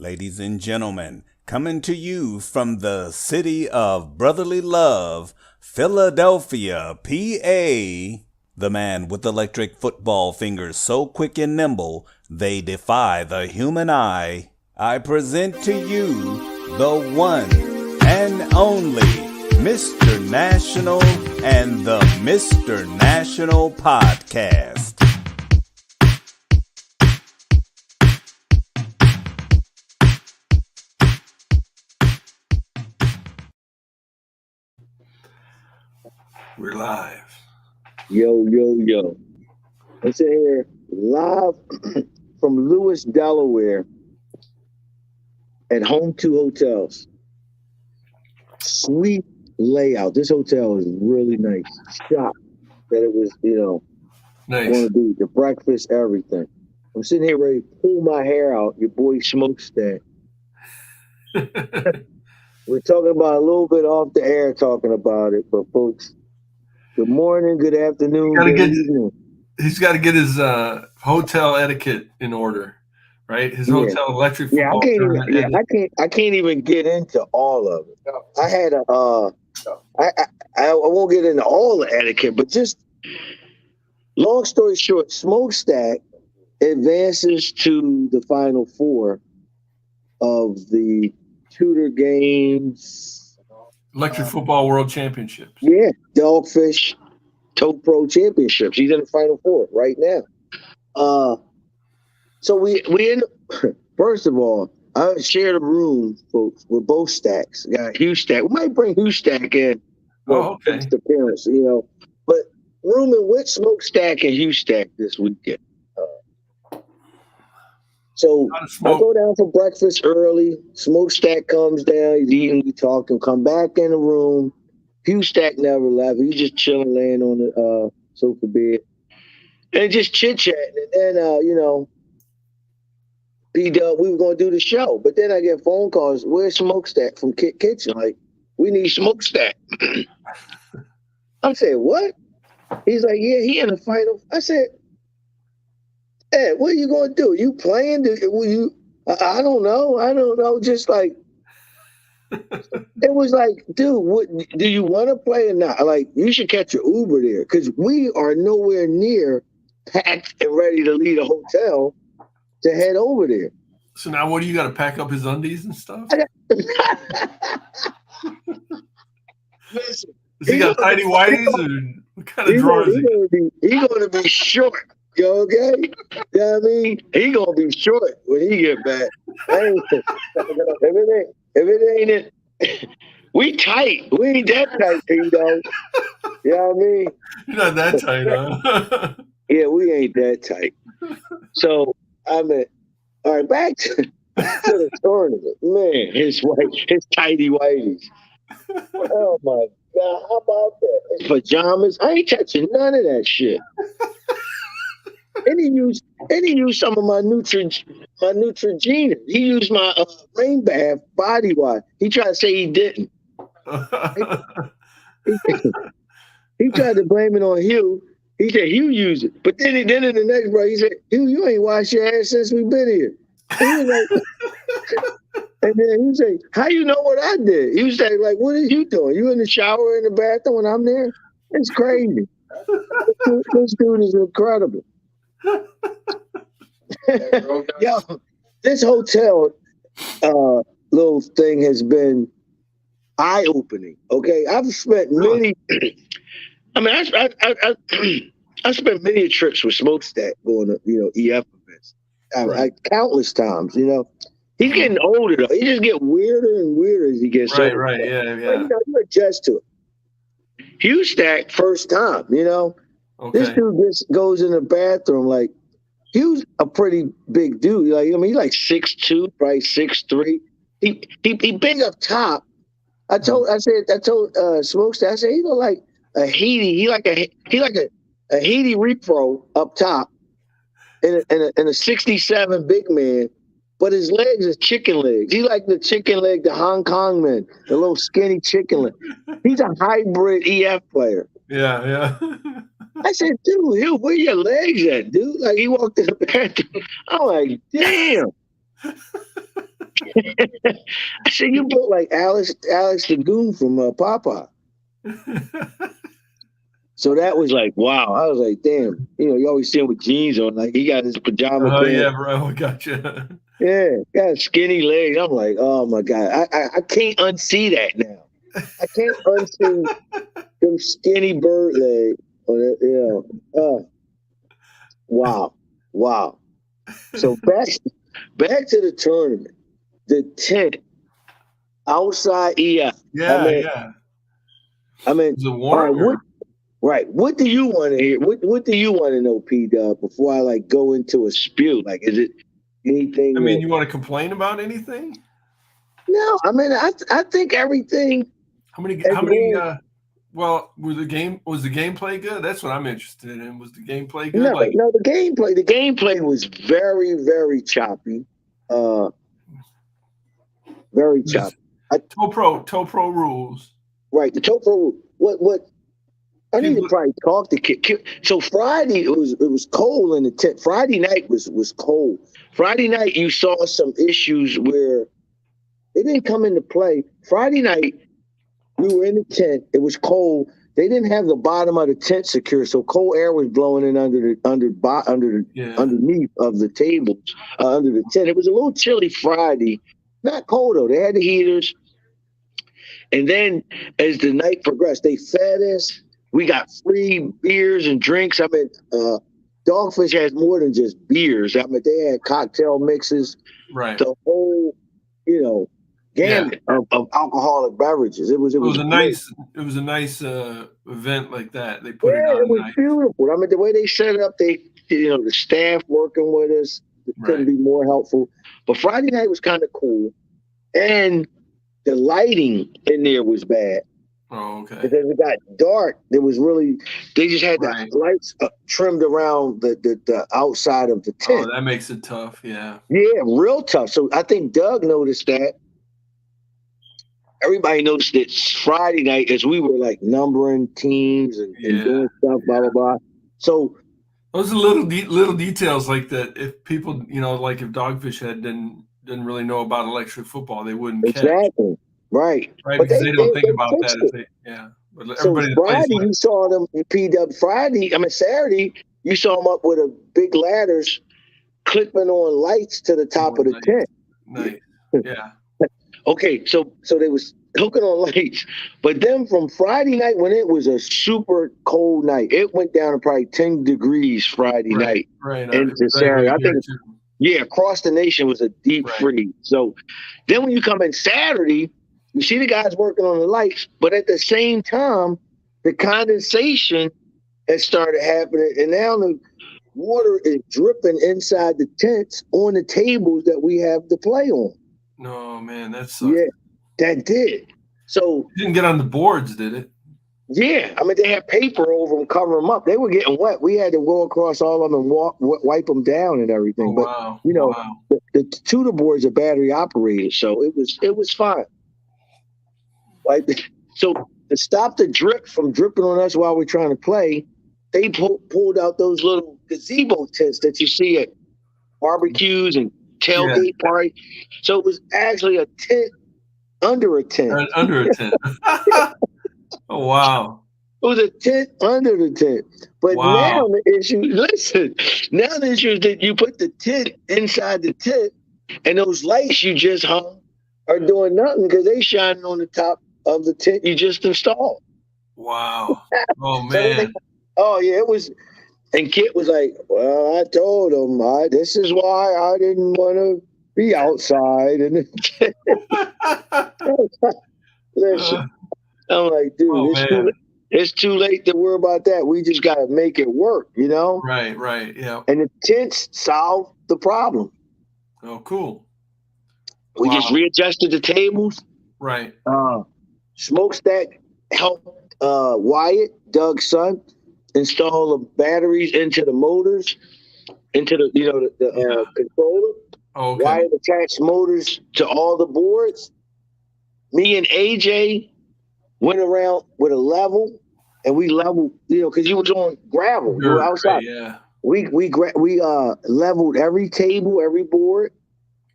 Ladies and gentlemen, coming to you from the city of brotherly love, Philadelphia, PA, the man with electric football fingers so quick and nimble they defy the human eye. I present to you the one and only Mr. National and the Mr. National Podcast. We're live. Yo. I'm sitting here live from Lewis, Delaware at Home 2 Hotels. Sweet layout. This hotel is really nice. Shocked that it was, Nice. going to be the breakfast, everything. I'm sitting here ready to pull my hair out. Your boy Smokestack. We're talking about a little bit off the air talking about it, but folks, good morning, good afternoon, good evening. He's got to get his hotel etiquette in order, right? His hotel electric football tournament. I can't even get into all of it. I had I won't get into all the etiquette, but just long story short, Smokestack advances to the Final Four of the Tudor Games Electric Football World Championships. Yeah, Dogfish Toe Pro Championships. He's in the Final Four right now. So we in. First of all, I shared a room, folks, with both stacks. Got Hugh Stack. We might bring Hugh Stack in. Okay. First appearance, but rooming with Smokestack and Hugh Stack this weekend. So I go down for breakfast early. Smokestack comes down. He's eating. We talk and come back in the room. Hugh Stack never left. He's just chilling, laying on the sofa bed, and just chit chatting. And then, B-Dub, we were gonna do the show, but then I get phone calls. Where's Smokestack from Kit Kitchen? Like, we need Smokestack. I said, what? He's like, yeah, he in the final. I said, Ed, what are you gonna do? You playing? I don't know. Just like. It was like, dude, what do you want to play or not? Like, you should catch your Uber there because we are nowhere near packed and ready to leave the hotel to head over there. So now, what do you got to pack up his undies and stuff? Listen, Has he got tidy whities or what kind of drawers? He's gonna be short. You okay? You know what I mean? He gonna be short when he get back. If it ain't it, we tight. We ain't that tight, you know. You know what I mean? You're not that tight, huh? Yeah, we ain't that tight. So I mean, all right, back to the tournament. Man, his tighty whities. Oh my God, how about that? His pajamas. I ain't touching none of that shit. And he used some of my Neutrogena. He used my rain bath body wash. He tried to say he didn't. He tried to blame it on Hugh. He said Hugh used it, but then in the next break he said, Hugh, you ain't washed your ass since we've been here. And, and then he said, how you know what I did? He was saying, like, what are you doing? You in the shower in the bathroom when I'm there? It's crazy. This dude is incredible. Yo, this hotel little thing has been eye-opening. Okay, I've spent many. I mean, I spent many trips with Smokestack going to EF events, countless times. He's getting older though. He just get weirder and weirder as he gets older. Right, yeah. You adjust to it. Hugh Stack, first time. Okay. This dude just goes in the bathroom like Hugh's a pretty big dude. He's like 6'2", probably 6'3". He big up top. I told Smokestack, I said he look like a Haiti. He like a Haiti repro up top in a 67 big man, but his legs are chicken legs. He like the chicken leg, the Hong Kong man, the little skinny chicken leg. He's a hybrid EF player. Yeah. I said, dude, where your legs at, dude? Like, he walked in the bathroom. I'm like, damn. I said, you built like Alex the Goon from Popeye. So that was like, wow. I was like, damn. You always see him with jeans on. Like, he got his pajama Oh, pants. yeah, bro. I gotcha. Yeah, got skinny legs. I'm like, oh, my God. I can't unsee that now. I can't unsee them skinny bird legs. Wow. Wow. So back to the tournament. The tent outside EI. Yeah. I mean, Is it warm? What do you want to hear? What do you want to know, P Dub? Before I go into a spew, is it anything? I mean, you want to complain about anything? No, I mean, I think everything. How many? Well, was the gameplay good? That's what I'm interested in. Was the gameplay good? No, the gameplay was very, very choppy. Very choppy. Toe Pro rules. Right, the Toe Pro. What? I need to probably talk to Kid. So Friday it was cold in the tent. Friday night was cold. Friday night you saw some issues where they didn't come into play. Friday night we were in the tent. It was cold. They didn't have the bottom of the tent secure, so cold air was blowing in underneath of the tables, under the tent. It was a little chilly Friday. Not cold though. They had the heaters. And then as the night progressed, they fed us. We got free beers and drinks. I mean, Dogfish has more than just beers. I mean, they had cocktail mixes. Right. The whole, gamut of alcoholic beverages. It was a nice event like that. They put it on. It was beautiful. I mean, the way they set it up, the staff working with us couldn't be more helpful. But Friday night was kind of cool, and the lighting in there was bad. Oh, okay. Because it got dark. They just had the lights trimmed around the outside of the tent. Oh, that makes it tough. Yeah. Yeah, real tough. So I think Doug noticed that. Everybody noticed it Friday night as we were numbering teams and doing stuff, blah, blah, blah. So those are little details like that. If people, if Dogfish Head didn't really know about electric football, they wouldn't catch. Exactly. Right. But because they don't think about that. But so Friday, you saw them, Saturday, you saw them up with big ladders clipping on lights to the top of the tent. Nice. Yeah. Okay, so they was hooking on lights. But then from Friday night, when it was a super cold night, it went down to probably 10 degrees Friday night. Right. Into Saturday. I think, across the nation was a deep freeze. So then when you come in Saturday, you see the guys working on the lights, but at the same time, the condensation has started happening, and now the water is dripping inside the tents on the tables that we have to play on. No, man, that sucked. Yeah, that did. So it didn't get on the boards, did it? Yeah, I mean, they had paper over them, cover them up. They were getting wet. We had to go across all of them and wipe them down and everything. Oh, but the tutor boards are battery operated, so it was fine. So to stop the drip from dripping on us while we're trying to play, they pulled out those little gazebo tents that you see at barbecues and tailgate parties. So it was actually a tent under a tent. Under a tent. Oh, wow. It was a tent under the tent. But now the issue is that you put the tent inside the tent, and those lights you just hung are doing nothing because they shining on the top of the tent you just installed. Wow. Oh, man. It was. And Kit was like, well, I told him, this is why I didn't want to be outside. And listen, I'm like, dude, it's too late to worry about that. We just got to make it work, Right, yeah. And the tents solved the problem. Oh, cool. We just readjusted the tables. Right. Smokestack helped Wyatt, Doug's son, install the batteries into the motors, into the controller. Oh, okay. Wyatt attached motors to all the boards. Me and AJ went around with a level, and we leveled, because you was on gravel. You were outside. Right, yeah. We leveled every table, every board.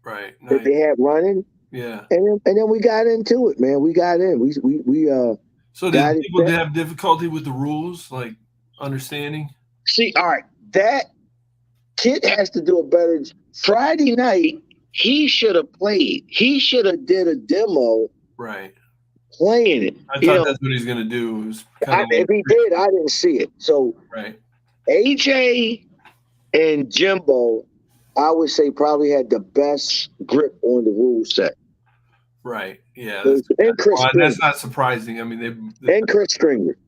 Right. that they had running, Yeah. and then we got into it, man. We got in. We So got did it. people have difficulty with the rules, like understanding? See, all right, that kid has to do a better. Friday night, he should have played. He should have did a demo Right. playing it. I thought that's what he's going to do. It was kind of if he did, I didn't see it. So right. AJ and Jimbo, I would say probably had the best grip on the rule set. Right. Yeah. And Chris Stringer. That's not surprising. I mean, and Chris Stringer.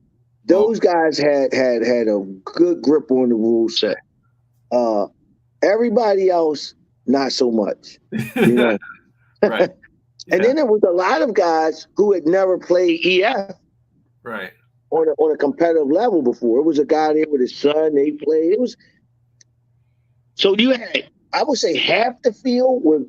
Those guys had a good grip on the rule set. Everybody else, not so much. You know? Right. Yeah. And then there was a lot of guys who had never played EF. Right. On a competitive level before. It was a guy there with his son. They played. It was so you had, I would say, half the field were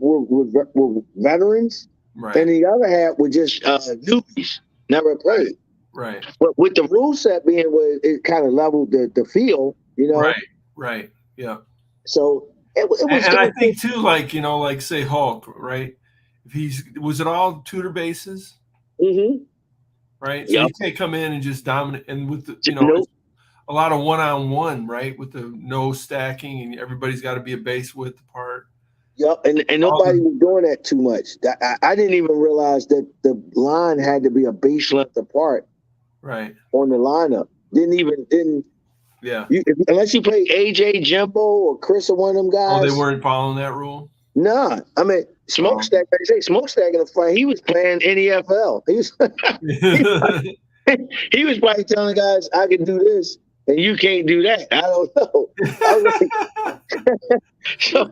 veterans, right, and the other half were just newbies, never played. Right. But with the rule set being where it kind of leveled the field, you know. Right. Right. Yeah. So it was. And I think too, like like say Hulk, right? If was it all tutor bases? Mm-hmm. Right. So you can't come in and just dominate, and with the nope. a lot of one-on-one, right? With the no stacking, and everybody's got to be a base width apart. Yep, and nobody was doing that too much. I didn't even realize that the line had to be a base length apart. Right. On the lineup, didn't. Yeah. Unless you play AJ, Jimbo, or Chris, or one of them guys. Oh, they weren't following that rule. Nah, I mean Smokestack. They say Smokestack in the front. He was playing NFL. He was. He was probably telling guys, "I can do this, and you can't do that." I don't know. So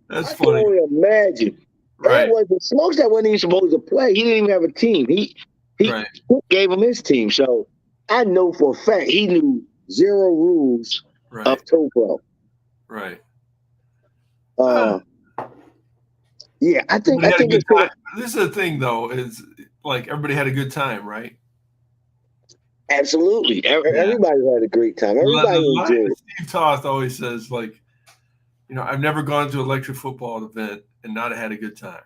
that's I funny. can only imagine. Right. Smokestack wasn't even supposed to play. He didn't even have a team. He gave him his team. So I know for a fact he knew zero rules of TOPRO. Right. Yeah, I think it's good. This is the thing, though, is like everybody had a good time, right? Absolutely. Everybody had a great time. Everybody enjoyed it. Steve Toth always says, like, I've never gone to an electric football event and not had a good time.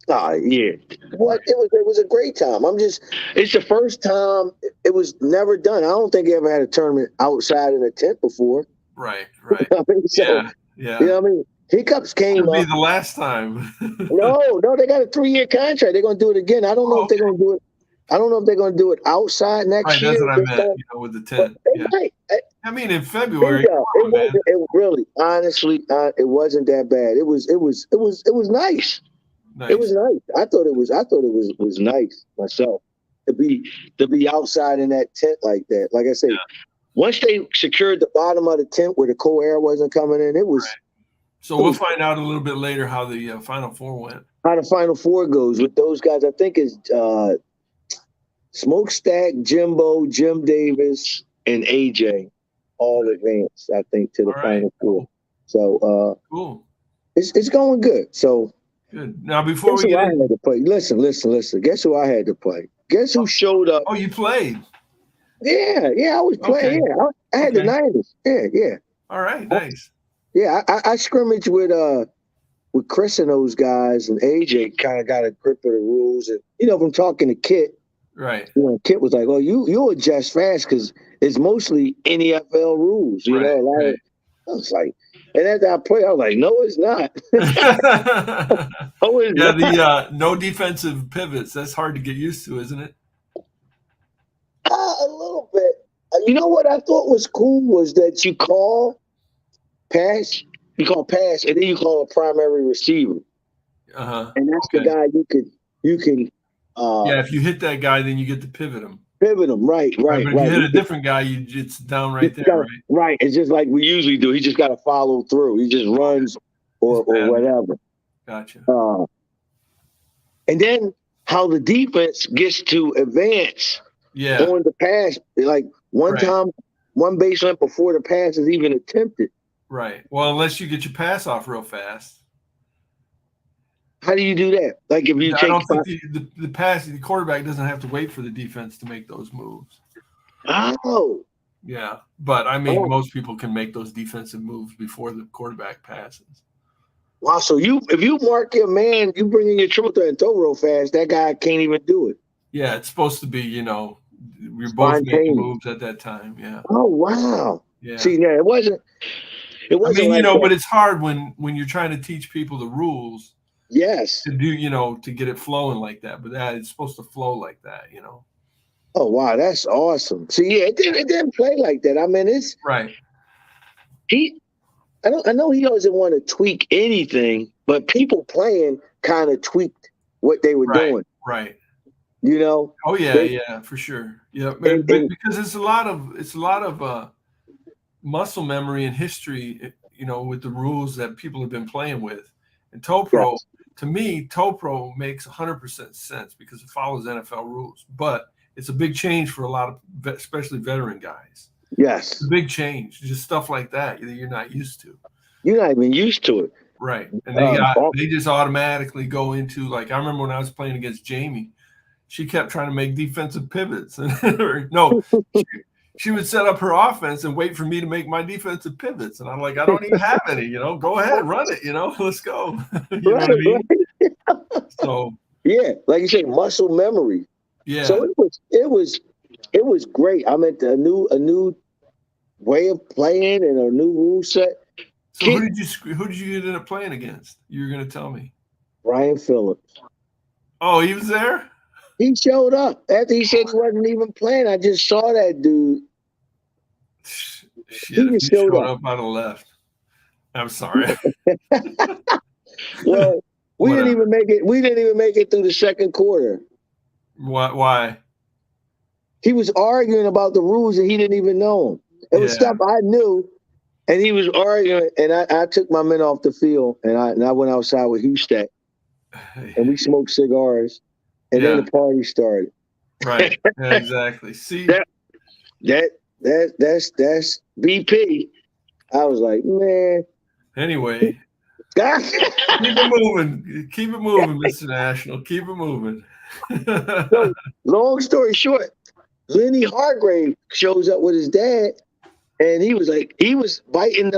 Oh, yeah. What? It was a great time. It's the first time. It was never done. I don't think he ever had a tournament outside in a tent before. Right. You know what I mean? Yeah. You know what I mean? Hiccups came It'll up. be the last time. No, they got a 3-year contract. They're going to do it again. I don't know if they're going to do it. I don't know if they're going to do it outside next year. That's what I meant, with the tent. Might. I mean, in February. Honestly, it wasn't that bad. It was nice. Nice. It was nice. I thought it was nice myself to be outside in that tent like that. Like I said, once they secured the bottom of the tent where the cold air wasn't coming in, it was. Right. So we'll find out a little bit later how the Final Four went. How the Final Four goes with those guys, I think is Smokestack, Jimbo, Jim Davis, and AJ all advanced, I think, to the Final Four. So cool. It's going good. So good. Now before we get into to play, listen. Guess who I had to play? Guess who showed up? Oh, you played. Yeah, I was playing. Okay. Yeah, I had the Niners. Yeah. All right, nice. Yeah, I scrimmaged with Chris and those guys, and AJ kind of got a grip of the rules. And from talking to Kit, right? Kit was like, "Oh, you'll adjust fast because it's mostly NFL rules." I was like, and after I played, I was like, "No, it's not." The no defensive pivots. That's hard to get used to, isn't it? A little bit. You know what I thought was cool was that you call pass, and then you call a primary receiver. And that's the guy you can. If you hit that guy, then you get to pivot him. Pivot him, right. But if you hit a different guy, it's down right there, right? Right. It's just like we usually do. He just got to follow through. He just runs or whatever. Gotcha. And then how the defense gets to advance. Yeah. On the pass, like time, one baseline before the pass is even attempted. Right. Well, unless you get your pass off real fast. How do you do that? Like if you I don't think the quarterback doesn't have to wait for the defense to make those moves. Oh. Yeah. But I mean, most people can make those defensive moves before the quarterback passes. Wow. So if you mark your man, you bring in your triple threat and throw real fast, that guy can't even do it. Yeah, it's supposed to be, we're both making Spontaneous. moves at that time. Yeah. Oh wow. Yeah. See, yeah, it wasn't. It I wasn't mean, like that. but it's hard when you're trying to teach people the rules Yes. to do, to get it flowing like that. But that it's supposed to flow like that. Oh wow, that's awesome. See, yeah, it didn't play like that. I mean, it's Right. he. I know he doesn't want to tweak anything, but people playing kind of tweaked what they were doing. Right. You know. Oh yeah, They- yeah, for sure. Yeah, and- because it's a lot of muscle memory and history, with the rules that people have been playing with. And ToePro, Yes. to me, ToePro makes 100% sense because it follows NFL rules. But it's a big change for a lot of, especially veteran guys. Yes. It's a big change, just stuff like that you're not used to. You're not even used to it. Right. And they just automatically go into, like, I remember when I was playing against Jamie, she kept trying to make defensive pivots. No, she would set up her offense and wait for me to make my defensive pivots. And I'm like, I don't even have any, go ahead, run it, let's go. You know what I mean? So yeah, like you said, muscle memory. yeah. So it was great. I meant a new way of playing and a new rule set. So who did you end up playing against? You were gonna tell me. Brian Phillips. Oh, he was there? He showed up after he said he wasn't even playing. I just saw that dude. Shit, He if just you showed showed up. up, I'd have left. I'm sorry. Well, we didn't Whatever. even make it. We didn't even make it through the second quarter. Why? He was arguing about the rules and he didn't even know them. It was Yeah. stuff I knew, and he was arguing. And I took my men off the field and I went outside with Hustat and we smoked cigars, and then Yeah. the party started. Right. Yeah, exactly. See, That's BP. I was like, man. anyway, keep it moving, Mr. National. Keep it moving. So, long story short, Lenny Hargrave shows up with his dad, and he was biting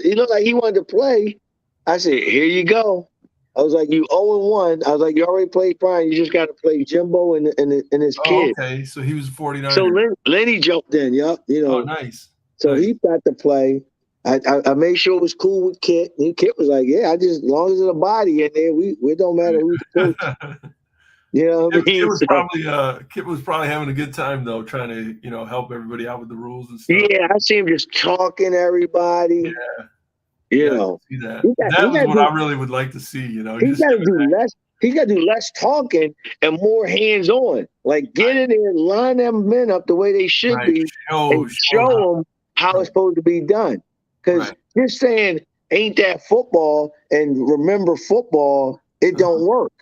he looked like he wanted to play. I said, here you go. I was like, you 0-1. I was like, you already played Brian. You just got to play Jimbo and his kid. Okay, so he was 49. So Lenny jumped in. Yup, Oh, nice. So nice. he got to play. I made sure it was cool with Kit. And Kit was like, yeah, as long as there's a body in there, it don't matter who's coach. You know what I mean? Kit was probably having a good time though, trying to help everybody out with the rules and stuff. Yeah, I see him just talking to everybody. Yeah. You know. See that. That was what I really would like to see. He's got to do less. He's got to do less talking and more hands on. Like get in there and line them men up the way they should be, and show them how it's supposed to be done. Because just saying ain't that football and remember football, it don't work.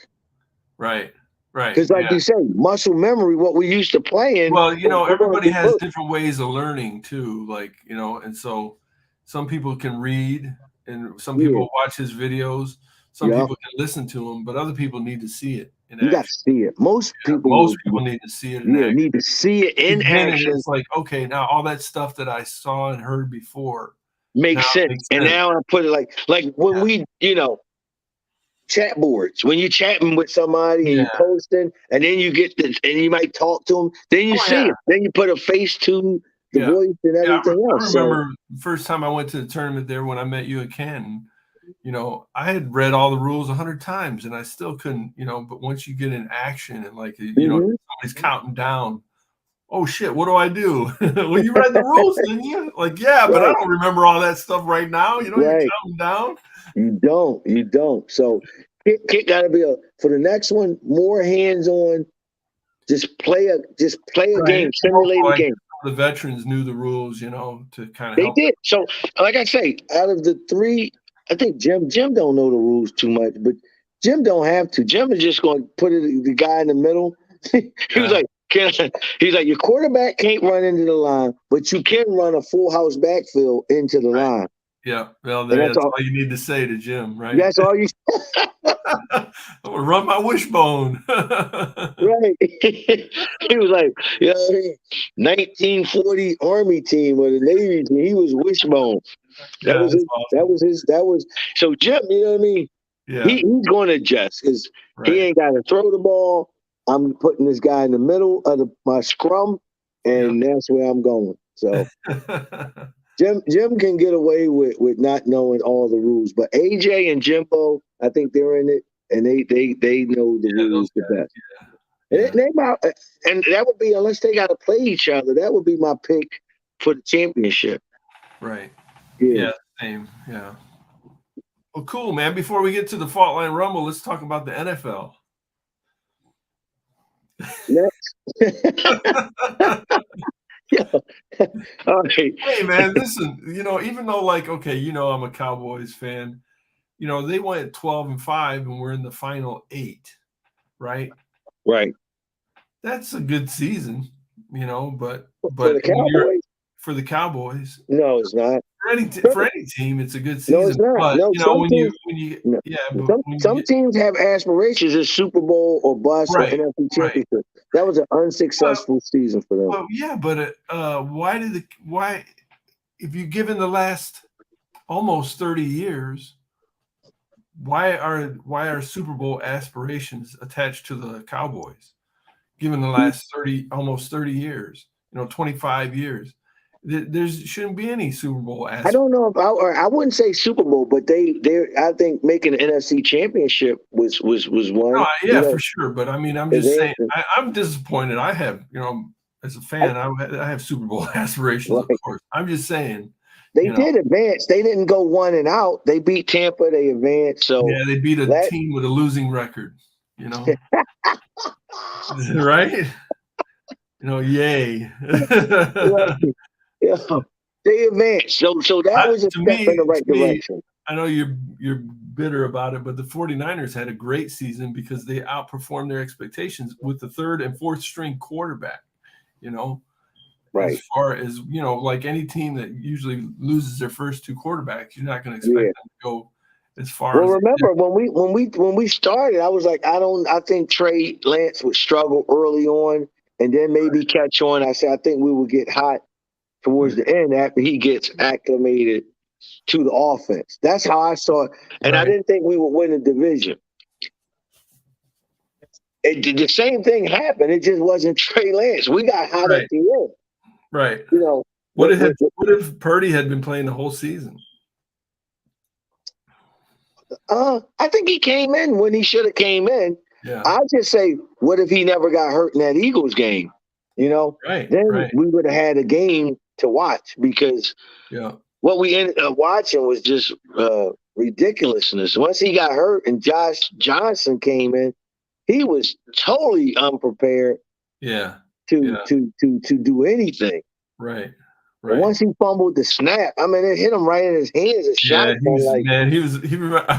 Right. Because like you say, muscle memory, what we used to play in. Well, everybody has different ways of learning too. Like, and so some people can read and some people watch his videos. Some people can listen to him, but other people need to see it in action. You got to see it. Most people need to see it in action. Need to see it in action. It's like, okay, now all that stuff that I saw and heard before makes sense. And now I put it like when we, chat boards, when you're chatting with somebody and you're posting, and then you get this, and you might talk to them, then you see it. Then you put a face to the voice and everything else. I remember the first time I went to the tournament there when I met you at Canton, I had read all the rules 100 times and I still couldn't, but once you get in action and like, somebody's counting down, oh shit, what do I do? Well, you read the rules, didn't you? Like, yeah, but I don't remember all that stuff right now. You're counting down. You don't. So Kit got to be for the next one, more hands-on. Just play a game, simulate a game. The veterans knew the rules, to kind of They help. did. So, like I say, out of the three, I think Jim don't know the rules too much, but Jim don't have to. Jim is just going to put the guy in the middle. He was like, he's like, your quarterback can't run into the line, but you can run a full house backfield into the line. Yeah. Well, And that's all you need to say to Jim, right? That's all you. I'm gonna rub my wishbone. Right. He was like, 1940 Army team or the Navy team. He was wishbone. Yeah, That was his. awesome. That was so Jim. You know what I mean? Yeah. He's going to adjust because he ain't got to throw the ball. I'm putting this guy in the middle of my scrum, and that's where I'm going. So Jim can get away with not knowing all the rules, but AJ and Jimbo, I think they're in it, and they know the rules the best. And that would be, unless they got to play each other, that would be my pick for the championship. Right. Yeah. Same. Yeah. Well, cool, man. Before we get to the Fault Line Rumble, let's talk about the NFL. Next. Yeah. All right. Hey, man, listen, even though, I'm a Cowboys fan, they went 12-5 and we're in the final 8, right? Right. That's a good season, but for the Cowboys? For the Cowboys. No, it's not. For any team, it's a good season. No, it's not. But, some teams have aspirations as Super Bowl or bust or NFC Championship. Right. That was an unsuccessful season for them. Well, yeah, but why if you've given the last almost 30 years, why are Super Bowl aspirations attached to the Cowboys? Given the last almost 30 years, 25 years. There shouldn't be any Super Bowl aspirations. I don't know if I wouldn't say Super Bowl, but I think making an NFC Championship was one. No, for sure. But I mean, I'm just saying, I'm disappointed. I have, as a fan, I have Super Bowl aspirations, of course. I'm just saying. They did advance. They didn't go 1 and out. They beat Tampa. They advanced. So yeah, they beat a team with a losing record. Right? Yay. Yeah, they advanced. So that was a step in the right direction. I know you're bitter about it, but the 49ers had a great season because they outperformed their expectations with the 3rd and 4th string quarterback. Right. As far as like any team that usually loses their first 2 quarterbacks, you're not going to expect them to go as far. Well, remember when we started, I was like, I think Trey Lance would struggle early on and then maybe catch on. I said I think we would get hot towards the end after he gets acclimated to the offense. That's how I saw it. And I didn't think we would win the division. The same thing happened. It just wasn't Trey Lance. We got hot at the end. Right. What if Purdy had been playing the whole season? I think he came in when he should have came in. Yeah. I'll just say, what if he never got hurt in that Eagles game? Right. Then we would have had a game to watch because what we ended up watching was just ridiculousness. Once he got hurt and Josh Johnson came in, he was totally unprepared. Yeah. To do anything. Right. Right. Once he fumbled the snap, I mean, it hit him right in his hands. I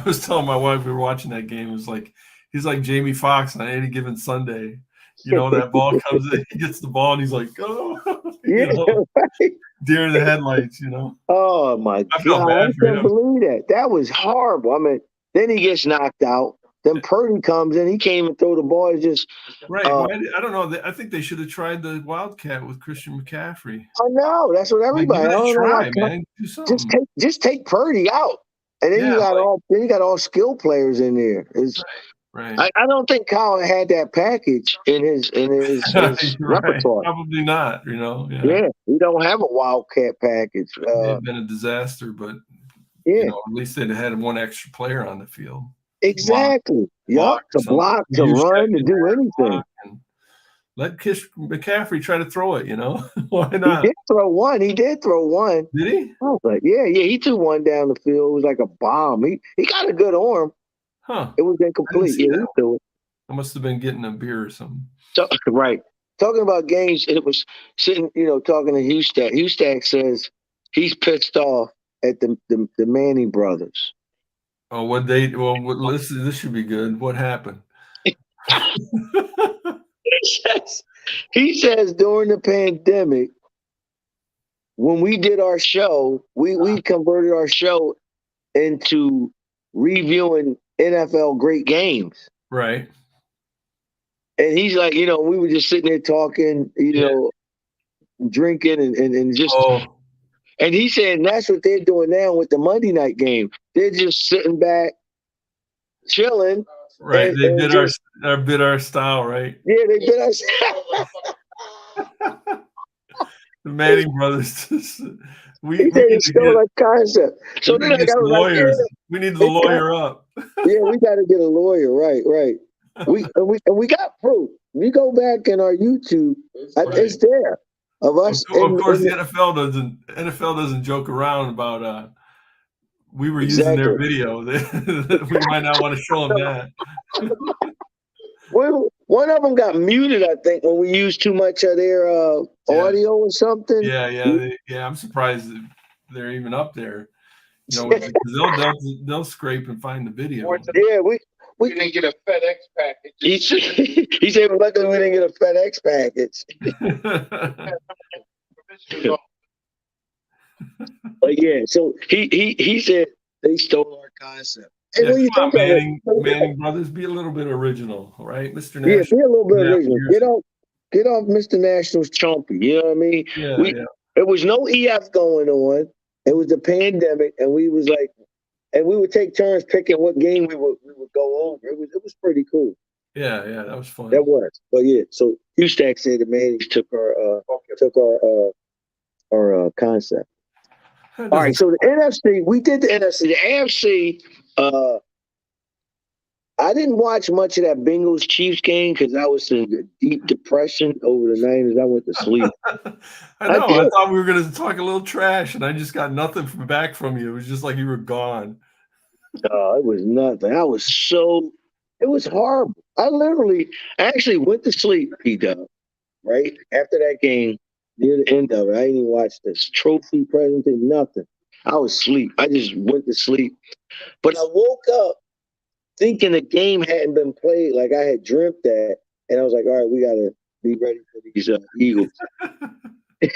was telling my wife we were watching that game. It was like he's like Jamie Foxx on any given Sunday. That ball comes in, he gets the ball, and he's like, "Oh, deer in the headlights." Oh my God! I can't believe that. That was horrible. I mean, then he gets knocked out. Then Purdy comes in. He came and throw the ball. It's just right. I don't know. I think they should have tried the Wildcat with Christian McCaffrey. I know. That's what everybody. Man. Do something. Just take Purdy out, and then you got all skill players in there. Right. I don't think Kyle had that package in his repertoire. Probably not. Yeah, we don't have a Wildcat package. It's been a disaster, but at least they'd had one extra player on the field. Exactly. To block, to run, to do anything. Let McCaffrey try to throw it. Why not? He did throw one. Did he? I was like, yeah. He threw one down the field. It was like a bomb. He got a good arm. Huh. It was incomplete. Yeah, he threw it. I must have been getting a beer or something. Right. Talking about games, it was sitting, talking to Hustak. Hustak says he's pissed off at the Manning brothers. Oh, this should be good. What happened? He says during the pandemic, when we did our show, we converted our show into reviewing NFL great games. Right. And he's like, you know, we were just sitting there talking, you know, drinking and just. Oh. And he said that's what they're doing now with the Monday night game. They're just sitting back, chilling. Right. They did our style, right? Yeah, they did our style. The Manning brothers. We stole our concept. So then I got lawyers. We need to lawyer up. Yeah, we got to get a lawyer. Right. We got proof. We go back in our YouTube. It's there of us. Of course, the NFL doesn't joke around about. We were using their video. We might not want to show them that. One of them got muted, I think, when we used too much of their audio or something. Yeah. I'm surprised that they're even up there. You know, because they'll scrape and find the video. Yeah, we didn't get a FedEx package. He said, luckily we didn't get a FedEx package. But yeah, so he said they stole our concept. And when you think Manning brothers, be a little bit original, right, Mr. National? Yeah, be a little bit original. Get off Mr. National's chompy. You know what I mean? Yeah. There was no EF going on. It was the pandemic, and we was like, and we would take turns picking what game we would go over. It was pretty cool. Yeah, that was fun. That was. But yeah, so Hustack said the Mannings took our concept. All right, so the NFC, we did the NFC. The AFC, I didn't watch much of that Bengals Chiefs game because I was in a deep depression over the Niners. I went to sleep. I know. I thought we were going to talk a little trash, and I just got nothing back from you. It was just like you were gone. Oh, it was nothing. It was horrible. I actually went to sleep, P-Dub, right? After that game, near the end of it, I didn't even watch this trophy presentation, nothing. I was asleep. I just went to sleep. But I woke up thinking the game hadn't been played, like I had dreamt that. And I was like, all right, we got to be ready for these Eagles. and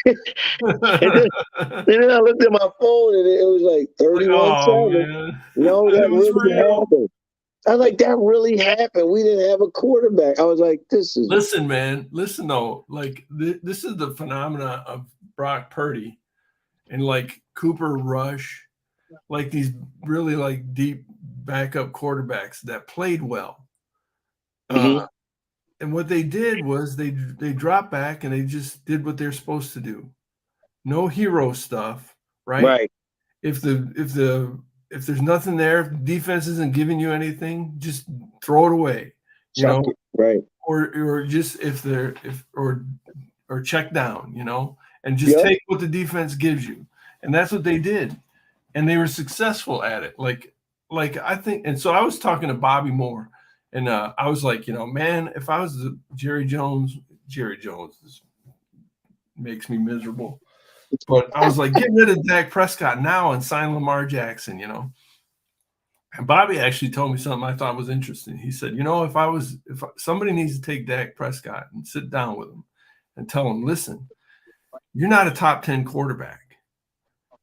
then I looked at my phone and it was like 31-7. No, that really happened. I was like, that really happened. We didn't have a quarterback. I was like, this is. Listen, man. Listen, though. Like, this is the phenomena of Brock Purdy and like Cooper Rush, like these really like deep backup quarterbacks that played well. And what they did was they dropped back and they just did what they're supposed to do. No hero stuff, right? Right. If there's nothing there, if the defense isn't giving you anything, just throw it away. You know, right? Or just or check down, you know, and just take what the defense gives you. And that's what they did. And they were successful at it. Like I think, and so I was talking to Bobby Moore, and I was like, you know, man, if I was Jerry Jones makes me miserable. But I was like, get rid of Dak Prescott now and sign Lamar Jackson, you know. And Bobby actually told me something I thought was interesting. He said, you know, if somebody needs to take Dak Prescott and sit down with him and tell him, listen, you're not a top 10 quarterback.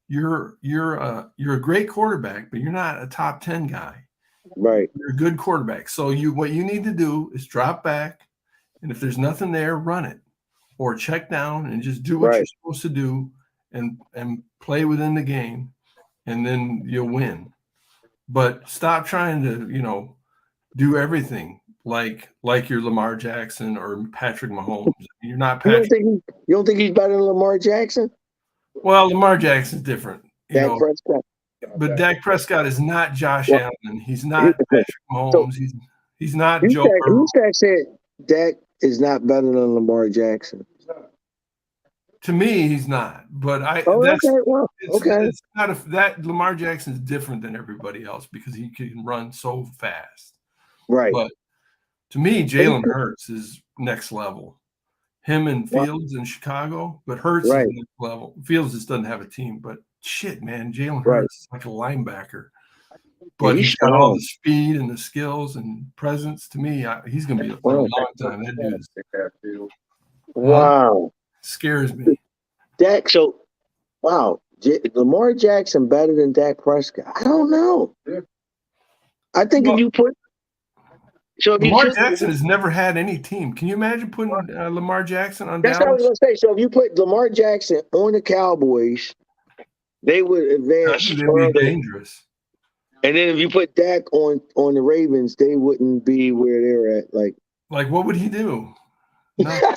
You're a great quarterback, but you're not a top 10 guy. Right. You're a good quarterback. So what you need to do is drop back, and if there's nothing there, run it. Or check down and just do what you're supposed to do and play within the game, and then you'll win. But stop trying to, you know, do everything like you're Lamar Jackson or Patrick Mahomes. You're not Patrick. You don't think he's better than Lamar Jackson? Well, Lamar Jackson's different. Dak Prescott. But Dak Prescott is not Josh Allen. He's not Patrick Mahomes. He's not Joe Burrow. Who's that said Dak is not better than Lamar Jackson? To me, he's not. But it's not that Lamar Jackson's different than everybody else because he can run so fast. Right. But to me, Jalen Hurts is next level. Him and Fields in Chicago, but Hurts is next level. Fields just doesn't have a team, but shit, man, Jalen Hurts is like a linebacker. But he's got all the speed and the skills and presence. To me, he's going to be for a long time. That dude is wow. Scares me. Dak, so wow, Lamar Jackson better than Dak Prescott. I don't know. Yeah. I think if you put Lamar Jackson has never had any team. Can you imagine putting Lamar Jackson on That's Dallas? what I was going to say. So if you put Lamar Jackson on the Cowboys, they would advance further. Be dangerous. And then if you put Dak on the Ravens, they wouldn't be where they're at. Like what would he do? No.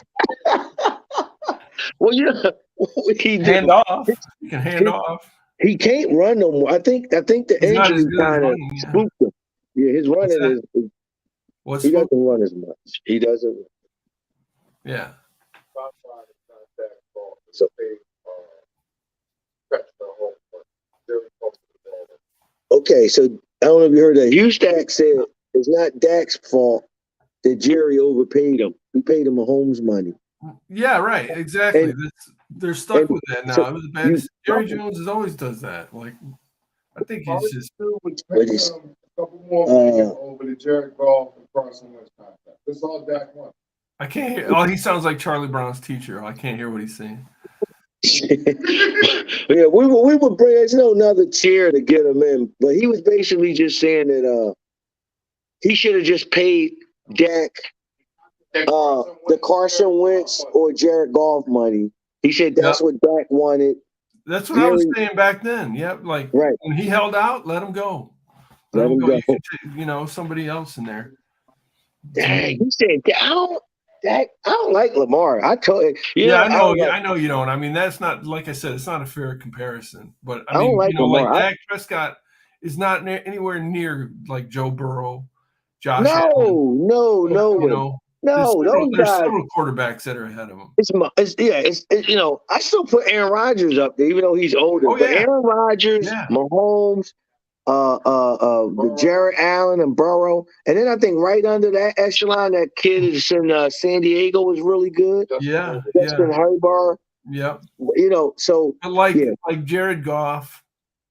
Well, what would he do? Hand off. He can hand off. He can't run no more. I think the injury kind of spooked him. Yeah, his running is. He doesn't run as much. He doesn't. Yeah. So, okay, so I don't know if you heard that. Hugstack said it's not Dak's fault that Jerry overpaid him. He paid him Mahomes money. Yeah, right. Exactly. They're stuck with that now. So it was bad. Jerry Jones always does that. Like, I think he's just. A couple more million over the Jared Goff and Carson Wentz contract. That's all Dak wants. I can't hear. Oh, he sounds like Charlie Brown's teacher. I can't hear what he's saying. Yeah, we would bring. There's no another chair to get him in, but he was basically just saying that he should have just paid Dak the Carson Wentz or Jared Goff money. He said that's what Dak wanted. That's what I was saying back then. Yep, like when he held out, let him go. Let him go. You could take, somebody else in there. Dang, he said, I don't like Lamar. I told you. I know you don't. I mean, that's not, like I said, it's not a fair comparison. But I mean, like Dak Prescott is not anywhere near like Joe Burrow, Josh Allen. No. There's several quarterbacks that are ahead of him. I still put Aaron Rodgers up there, even though he's older. But Aaron Rodgers, Mahomes, Jared Allen and Burrow, and then I think right under that echelon, that kid is in San Diego was really good. Justin Herbert. Yeah. So like Jared Goff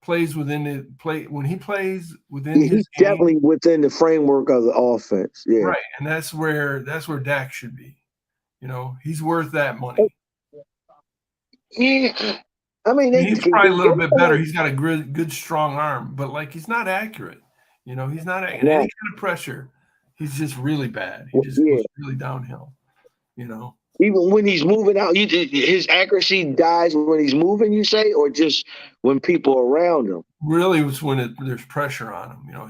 plays within when he plays within his he's game, definitely within the framework of the offense. Yeah. Right. And that's where Dak should be. He's worth that money. Yeah. I mean, he's probably a little bit better. He's got a good, strong arm, but he's not accurate. He's not any kind of pressure. He's just really bad. He just goes really downhill. Even when he's moving out, his accuracy dies when he's moving. You say, or just when people are around him. Really, it's when there's pressure on him.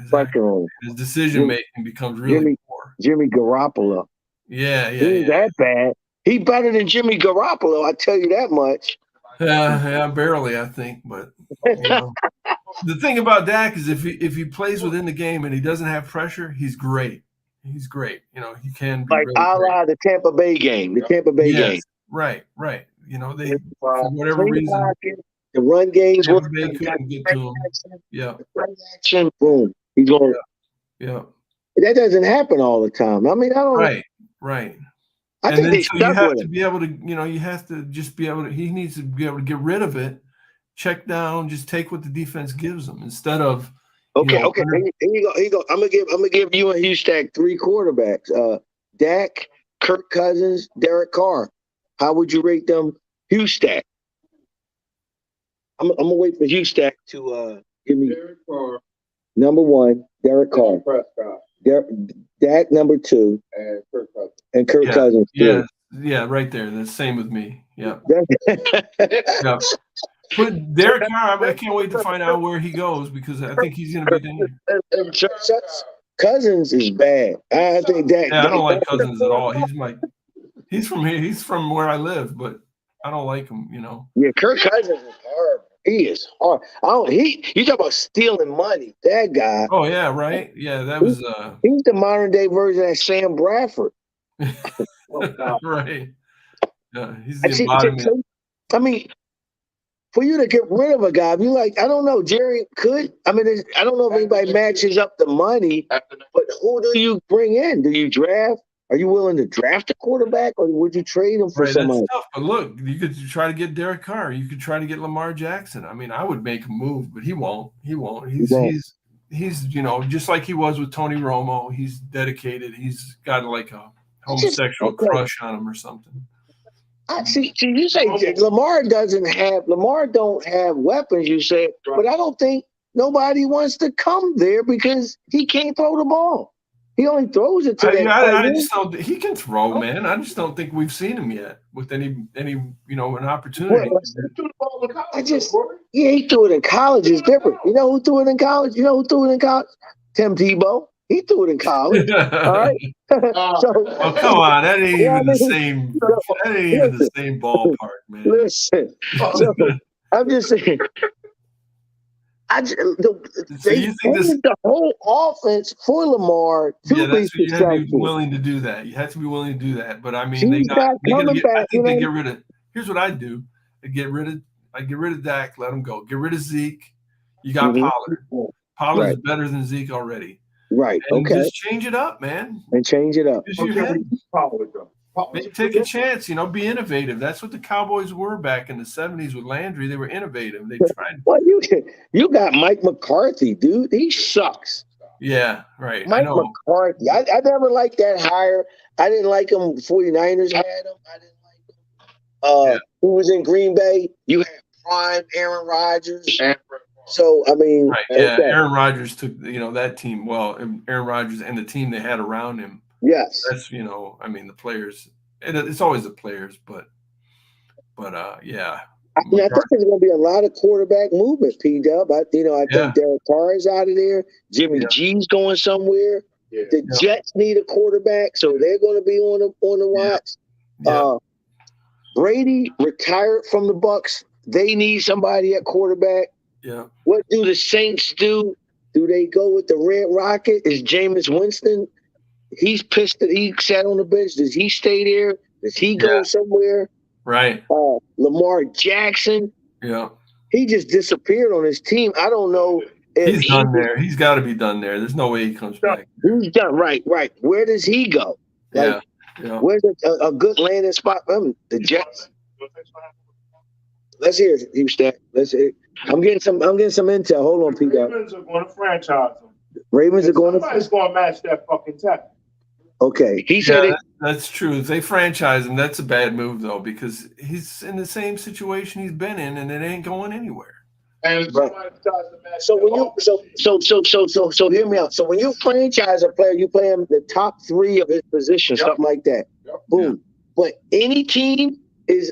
His decision making becomes really poor. Jimmy Garoppolo. Yeah. He's that bad. He's better than Jimmy Garoppolo. I tell you that much. Yeah, barely, I think. But the thing about Dak is if he plays within the game and he doesn't have pressure, he's great. He's great. He can be like really a la the Tampa Bay game. The Tampa Bay game. Right. They for whatever reason the run games Tampa Bay couldn't get to him. Yeah. Action, boom. He's going. Yeah. That doesn't happen all the time. I mean, I don't. Right. I think you have to be able to, you have to just be able to. He needs to be able to get rid of it, check down, just take what the defense gives him instead of. Okay. Here you go. I'm gonna give you and Hugstack 3 quarterbacks. Dak, Kirk Cousins, Derek Carr. How would you rate them, Hugstack? I'm gonna wait for Hugstack to give me Derek Carr, number 1, Derek Carr. Prescott. Dak number 2, and Kirk Cousins. And Kirk Cousins. Yeah, right there. The same with me. Yeah. Put Derek Carr. I can't wait to find out where he goes because I think he's going to be dangerous. Cousins is bad. I think Dak. Yeah, I don't like Cousins at all. He's from here. He's from where I live, but I don't like him. Yeah, Kirk Cousins is hard. He is hard. You talk about stealing money. That guy. Oh yeah, right. Yeah, that was. He's the modern day version of Sam Bradford. Right. Yeah, he's the embodiment. I mean, for you to get rid of a guy, if you like, I don't know, Jerry could. I mean, I don't know if anybody matches up the money, but who do you bring in? Do you draft? Are you willing to draft a quarterback, or would you trade him for somebody? That's tough. But look, you could try to get Derek Carr. You could try to get Lamar Jackson. I mean, I would make a move, but he won't. He's just like he was with Tony Romo. He's dedicated. He's got like a homosexual crush on him or something. I see. You say Lamar don't have weapons. You say, but I don't think nobody wants to come there because he can't throw the ball. He only throws it to that. I just don't. He can throw, man. I just don't think we've seen him yet with any an opportunity. He threw it in college. It's different. You know who threw it in college? Tim Tebow. He threw it in college. All right. Come on, that ain't even the same. That ain't even the same ballpark, man. Listen, I'm just saying. They changed the whole offense for Lamar to be successful. You have to be willing to do that. You have to be willing to do that. But I mean, they get rid of. Here's what I do: I get rid of Dak, let him go. Get rid of Zeke. You got Pollard. Pollard's better than Zeke already. Right. And just change it up, man. And change it up. Maybe take a chance, be innovative. That's what the Cowboys were back in the 70s with Landry. They were innovative. They tried. Well, you got Mike McCarthy, dude. He sucks. Yeah, right. Mike McCarthy. I never liked that hire. I didn't like him. 49ers had him. I didn't like him. Who was in Green Bay? You had prime Aaron Rodgers. So, I mean. Right, yeah, Aaron Rodgers took, that team. Well, Aaron Rodgers and the team they had around him. Yes. That's, the players. It's always the players, but yeah. I think there's going to be a lot of quarterback movement, P-Dub. I think Derek Carr is out of there. Jimmy G's going somewhere. Yeah. The Jets need a quarterback, so they're going to be on the watch. Yeah. Brady retired from the Bucs. They need somebody at quarterback. Yeah. What do the Saints do? Do they go with the Red Rocket? Is Jameis Winston? He's pissed that he sat on the bench. Does he stay there? Does he go somewhere? Right. Lamar Jackson. Yeah. He just disappeared on his team. I don't know. He's done there. He's got to be done there. There's no way he comes back. He's done. Right. Where does he go? Yeah. Where's a good landing spot? The Jets. Let's hear it, Houston. Let's hear it. I'm getting some intel. Hold on, Pete. Ravens are going to franchise him. Ravens are going to. Somebody's going to match that fucking tech. Okay, he said that's true. If they franchise him, that's a bad move though, because he's in the same situation he's been in, and it ain't going anywhere. And so when so hear me out. So when you franchise a player, you play him the top 3 of his position, something like that. Boom. Yep. But any team is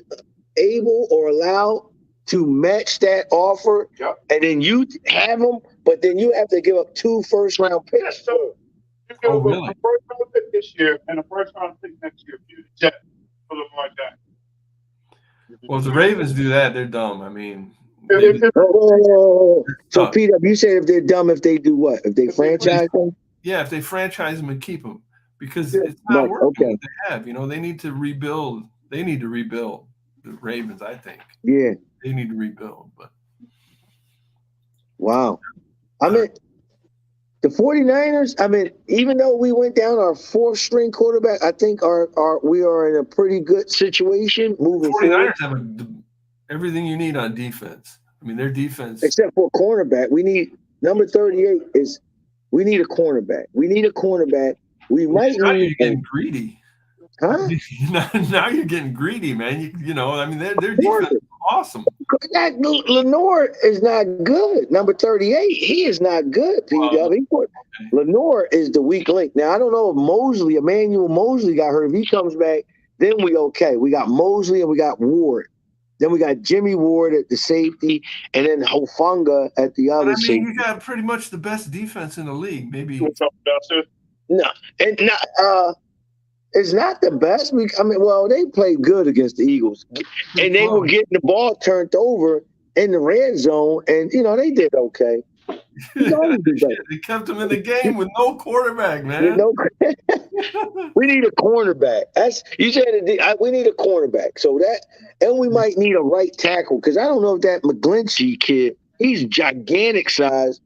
able or allowed to match that offer, and then you have them, but then you have to give up 2 first-round picks. Yes, sir. You give up a first-round pick this year and a first-round pick next year. You Jets for Lamar Jackson. Well, if the Ravens do that, they're dumb. I mean. So, Peter, you said if they're dumb, if they do what? If they franchise them? Yeah, if they franchise them and keep them, because it's not working. Okay. They have, they need to rebuild. They need to rebuild the Ravens. I think. Yeah, they need to rebuild. But wow, I mean, the 49ers. I mean, even though we went down our 4th-string quarterback, I think we are in a pretty good situation moving forward. 49ers have everything you need on defense. I mean, their defense. Except for a cornerback. We need number 38 is we need a cornerback. We need a cornerback. We might now need you're getting greedy. Huh? Now you're getting greedy, man. I mean, their defense is awesome. Lenore is not good. Number 38, he is not good, P.W. Lenore is the weak link. Now, I don't know if Emmanuel Mosley got hurt. If he comes back, then we okay. We got Mosley and we got Ward. Then we got Jimmy Ward at the safety, and then Hufanga at the other safety. You got pretty much the best defense in the league, maybe. No, and not, it's not the best. They played good against the Eagles, and they were getting the ball turned over in the red zone, and they did okay. They kept them in the game with no quarterback, man. We need a cornerback. You said we need a cornerback. So and we might need a right tackle because I don't know if that McGlinchey kid, he's gigantic size.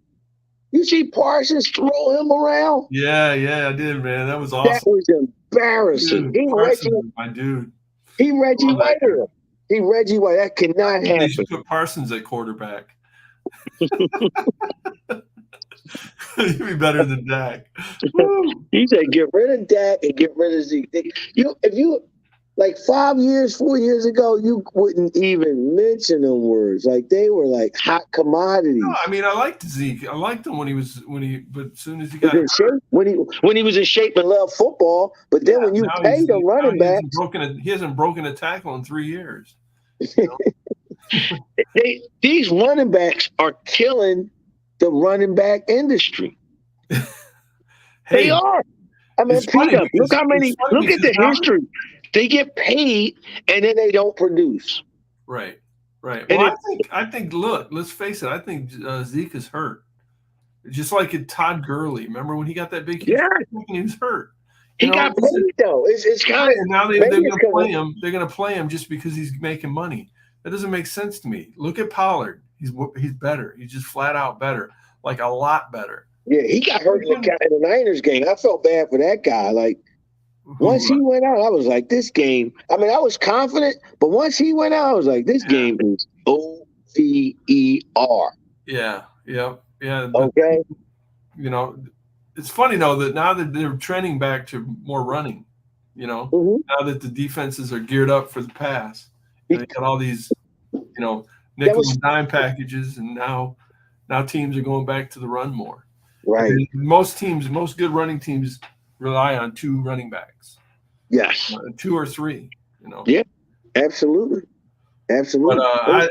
You see Parsons throw him around? Yeah, I did, man. That was awesome. That was embarrassing. My dude. He Reggie White. He Reggie White. That cannot happen. They should put Parsons at quarterback. He'd be better than Dak. He said, "Get rid of Dak and get rid of Zeke." like 5 years, 4 years ago, you wouldn't even mention them words. Like they were like hot commodities. No, I mean, I liked Zeke. I liked him but as soon as he got in shape, when he was in shape and loved football, but then when you pay the running back, he hasn't broken a tackle in 3 years. These running backs are killing the running back industry. They are. I mean, look how many. Look at the history. They get paid and then they don't produce. Right. Well, I think. Look, let's face it. I think Zeke is hurt. Just like Todd Gurley. Remember when he got that big? Yeah, he was hurt. He got paid though. It's kind of. And now they're going to play him. They're going to play him just because he's making money. That doesn't make sense to me. Look at Pollard. He's better. He's just flat out better, like a lot better. Yeah, he got hurt in the Niners game. I felt bad for that guy. Like once he went out, I was like, this game. I mean, I was confident, but once he went out, I was like, this game is over. Yeah. Okay. You know, it's funny though that now that they're trending back to more running. You know, now that the defenses are geared up for the pass. They got all these, nickel and dime packages, and now teams are going back to the run more. Right. And most good running teams rely on 2 running backs. Yes. 2 or 3. Yeah, absolutely. But I'd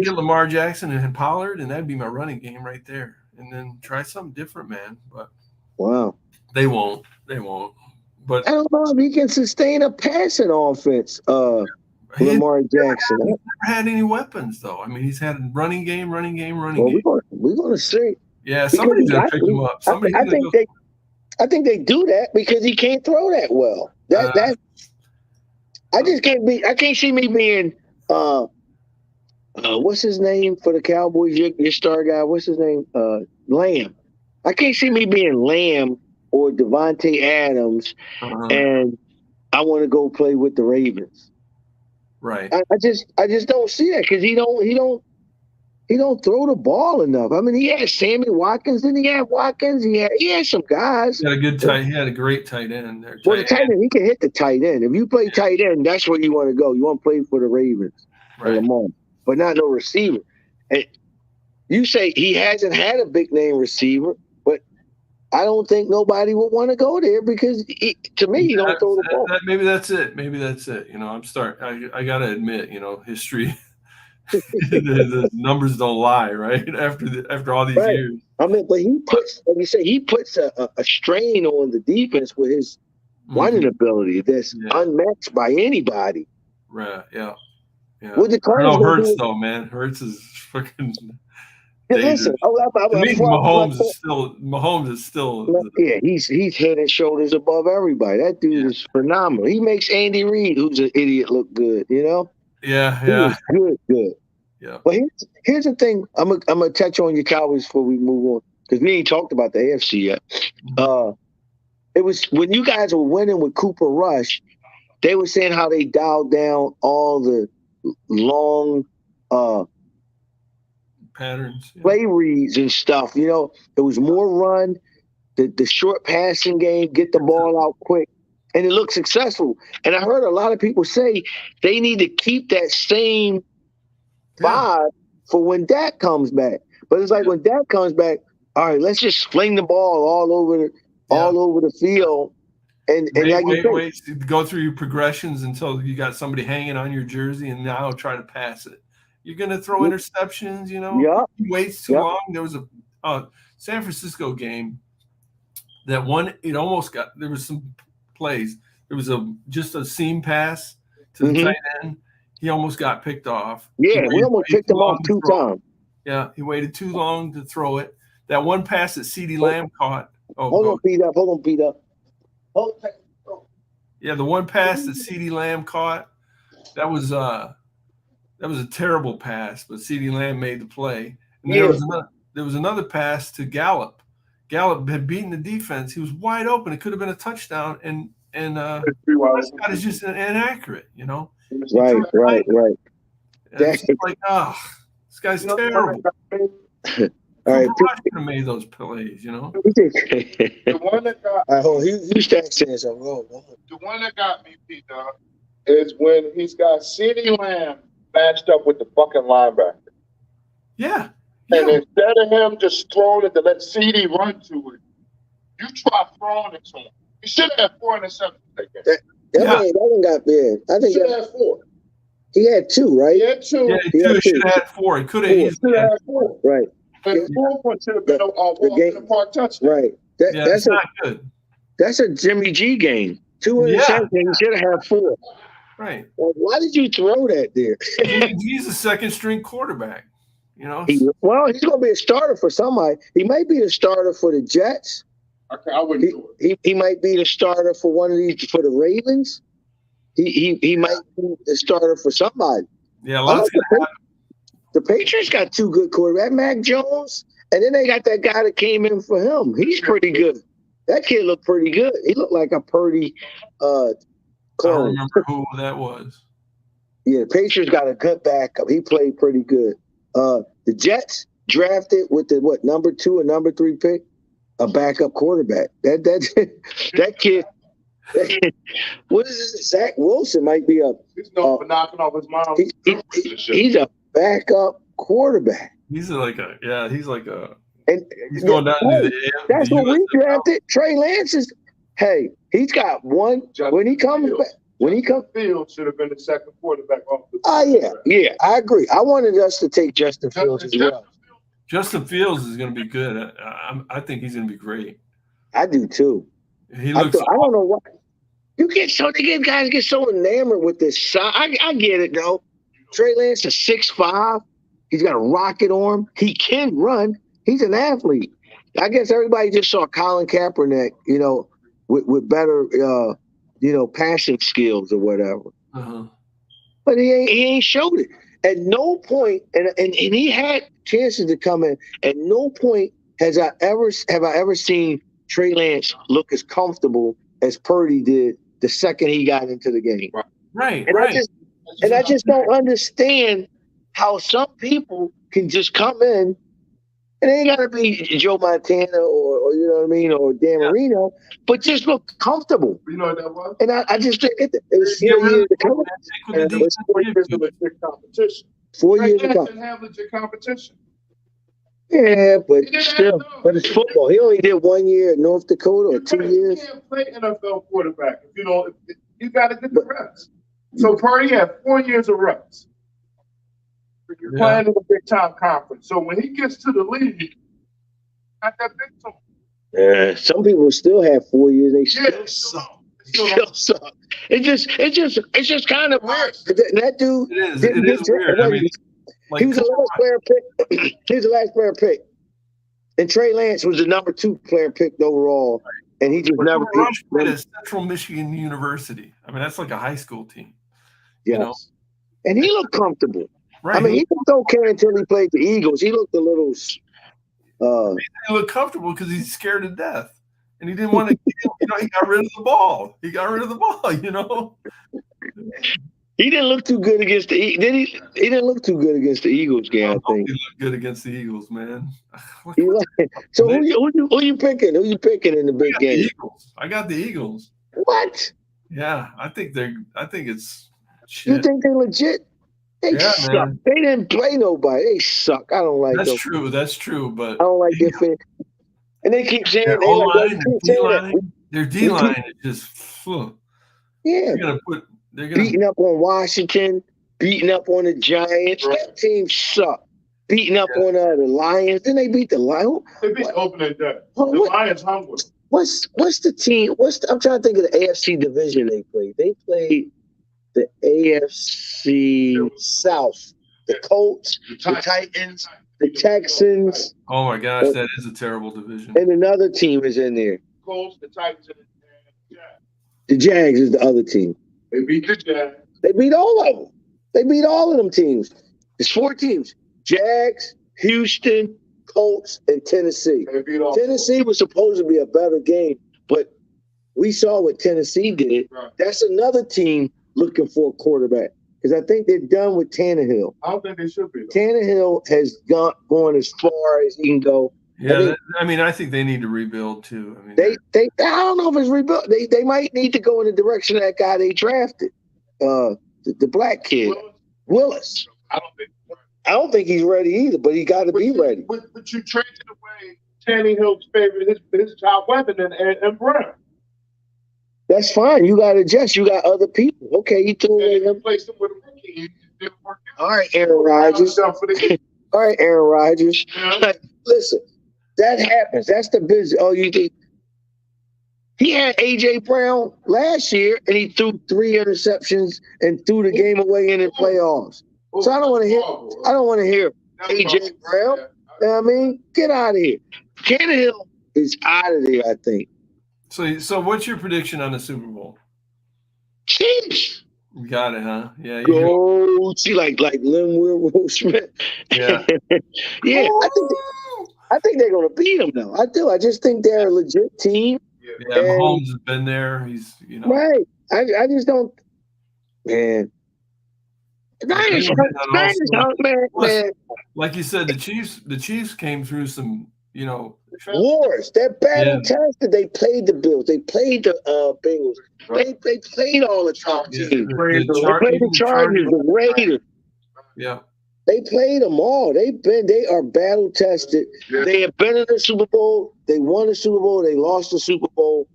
get Lamar Jackson and Pollard, and that'd be my running game right there. And then try something different, man. But wow, they won't. But I don't know if he can sustain a passing offense. Lamar Jackson never had any weapons though. I mean, he's had running game. We're gonna see. Yeah, somebody's gonna pick him up. I think they do that because he can't throw that well. I can't see me being what's his name for the Cowboys? Your star guy. What's his name? Lamb. I can't see me being Lamb or Devontae Adams, and I want to go play with the Ravens. Right. I just don't see that because he don't throw the ball enough. I mean, he had Sammy Watkins, then he had Watkins. He had some guys. He had a great tight end there. The tight end, he can hit the tight end. If you play tight end, that's where you want to go. You want to play for the Ravens, right? But not no receiver. And you say he hasn't had a big name receiver, but I don't think nobody would want to go there because to me, he don't throw the ball. Maybe that's it. I got to admit, history. the numbers don't lie, right? After all these years. I mean, but he puts a strain on the defense with his running ability that's unmatched by anybody. Right. Yeah. What the Cardinals Hurts though, man. Hurts is freaking. Listen, Mahomes is still. Yeah, he's head and shoulders above everybody. That dude is phenomenal. He makes Andy Reid, who's an idiot, look good. Yeah. Good. Yeah. But here's the thing. I'm gonna touch on your Cowboys before we move on because we ain't talked about the AFC yet. It was when you guys were winning with Cooper Rush, they were saying how they dialed down all the long patterns, play reads and stuff. It was more run, the short passing game, get the ball out quick, and it looked successful. And I heard a lot of people say they need to keep that same vibe for when Dak comes back. But it's like when Dak comes back, all right, let's just fling the ball all over the field. And wait, go through your progressions until you got somebody hanging on your jersey, and now try to pass it. You're going to throw interceptions, He waits too long. There was a San Francisco game that one, there was some plays. There was just a seam pass to the tight end. He almost got picked off. Yeah, we almost picked him off 2 times. Yeah, he waited too long to throw it. That one pass that CeeDee Lamb caught. Hold on, Pete up. Yeah, the one pass that CeeDee Lamb caught, that was a terrible pass, but CeeDee Lamb made the play. And there was another pass to Gallup. Gallup had beaten the defense. He was wide open. It could have been a touchdown, and Prescott is just inaccurate, Right. It's like, this guy's terrible. All right, Rush could have made those plays, The one that got Houston saying something. the one that got me, Pete, is when he's got CeeDee Lamb matched up with the fucking linebacker. Yeah. And instead of him just throwing it to let CD run to it, you try throwing it to him. He should have 4 interceptions that game. That one got big. I think He should have 4. He had 2, right? He had 2. Yeah, he should have had 4. He could have easily had 4. Right. And 4 points should have been a walk in the park touchdown. Right. That's not good. That's a Jimmy G game. 2 interceptions. He should have had 4. Right. Well, why did you throw that there? He's a second string quarterback. You know. He's going to be a starter for somebody. He might be a starter for the Jets. Okay, I wouldn't do it. He might be the starter for one of these for the Ravens. He might be the starter for somebody. Yeah, lots of the Patriots got 2 good quarterbacks, Mac Jones, and then they got that guy that came in for him. He's pretty good. That kid looked pretty good. He looked like a Purdy clone. I don't remember who that was. Yeah, the Patriots got a good backup. He played pretty good. The Jets drafted with the number 2 and number 3 pick, a backup quarterback. That kid. What is this? Zach Wilson might be He's known for knocking off his mom. He's a backup quarterback. He's going down to the That's what we drafted. Trey Lance is. Hey, he's got one. When he comes back, Fields should have been the second quarterback off the. Yeah, I agree. I wanted us to take Justin Fields as well. Justin Fields is going to be good. I think he's going to be great. I do too. He looks. I don't know why. Guys get so enamored with this shot. I get it though. Trey Lance is 6'5". He's got a rocket arm. He can run. He's an athlete. I guess everybody just saw Colin Kaepernick, with better, passing skills or whatever. Uh-huh. But he ain't showed it. At no point, and he had chances to come in. At no point have I ever seen Trey Lance look as comfortable as Purdy did the second he got into the game. Right. I just don't understand how some people can just come in, and it ain't gotta be Joe Montana or you know what I mean, or Dan Marino, but just look comfortable. You know what that was? And I just think it was 4 years to come. It was 4 years of legit competition. 4 years to come. Didn't have legit competition. Yeah, but still, but it's football. He only did 1 year at North Dakota or 2 years. You can't play NFL quarterback if you got to get the reps. So Purdy had 4 years of reps. You're playing in a big time conference. So when he gets to the league, not that big time. Yeah, some people still have 4 years. They still suck. It's just kind of weird. That dude, it is weird. I mean, he was the last player pick. He was the last player pick, and Trey Lance was the number 2 player picked overall, and he just never. At Central Michigan University. I mean, that's like a high school team. Yes. And he looked comfortable. Right. I mean, he looked okay until he played the Eagles. He looked a little. He looked comfortable because he's scared to death, and he didn't want to. He got rid of the ball. He didn't look too good against the. He didn't look too good against the Eagles game. I think he looked good against the Eagles, man. So who you picking? Who you picking in the big game? The Eagles. I got the Eagles. What? Yeah, I think it's. Shit. You think they're legit? They suck. Man. They didn't play nobody. They suck. I don't like. That's true. That's true. But I don't like their fan. And they keep saying their D line is just. Yeah. They're beating up on Washington, beating up on the Giants. Right. That team suck. Beating up on the Lions. Then they beat the Lions. They beat opening day. The Lions hungry. What's the team? I'm trying to think of the AFC division they played. They played the AFC South. The Colts, the Titans, the Texans. Oh my gosh, that is a terrible division. And another team is in there. Colts, the Titans, and the Jags. The Jags is the other team. They beat the Jags. They beat all of them. They beat all of them teams. It's 4 teams. Jags, Houston, Colts, and Tennessee. Tennessee was supposed to be a better game, but we saw what Tennessee did. Right. That's another team looking for a quarterback because I think they're done with Tannehill. I don't think they should be. Tannehill has gone as far as he can go. Yeah, I think they need to rebuild too. I mean, I don't know if it's rebuild. They might need to go in the direction of that guy they drafted. the black kid, Willis. I don't think he's ready either, but he got to be ready. But you traded away Tannehill's favorite, his top weapon, and Brown. That's fine. You got to adjust. You got other people. Okay, you threw away him. Replaced him with a rookie. It didn't work out. All right, Aaron Rodgers. All right, Aaron Rodgers. Yeah. Listen, that happens. That's the business. Oh, you think he had AJ Brown last year, and he threw 3 interceptions and threw the game away in the playoffs. So I don't want to hear. I don't want to hear AJ Brown. You know what I mean, get out of here. Tannehill is out of there, I think. So what's your prediction on the Super Bowl? Chiefs. You got it, huh? Yeah. Go see like Will Smith. Yeah. Yeah. I think they're gonna beat them though. I do. I just think they're a legit team. Yeah. Mahomes has been there. He's right. I just don't. Man. Man. Like you said, the Chiefs came through some, wars. They're battle tested. They played the Bills. They played the Bengals. Right. They played all the top teams. They played the Chargers, the Raiders. Yeah. They played them all. They are battle tested. Yeah. They have been in the Super Bowl. They won the Super Bowl. They lost the Super Bowl.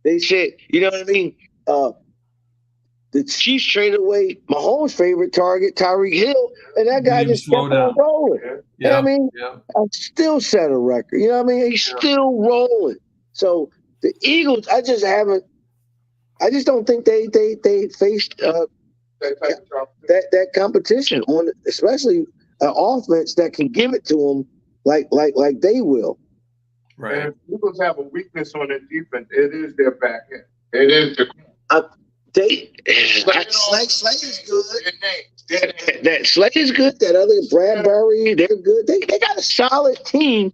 They said, you know what I mean? The Chiefs traded away Mahomes' favorite target, Tyreek Hill, and that guy just kept on rolling. Yeah. You know what I mean? Yeah. I still set a record. You know what I mean? He's still rolling. So the Eagles, I just don't think they faced that competition on, especially an offense that can give it to them like they will. Right. And if Eagles have a weakness on their defense, it is their back end. It is the Slay is good. That Slay is good. That other Bradbury, they're good. They got a solid team,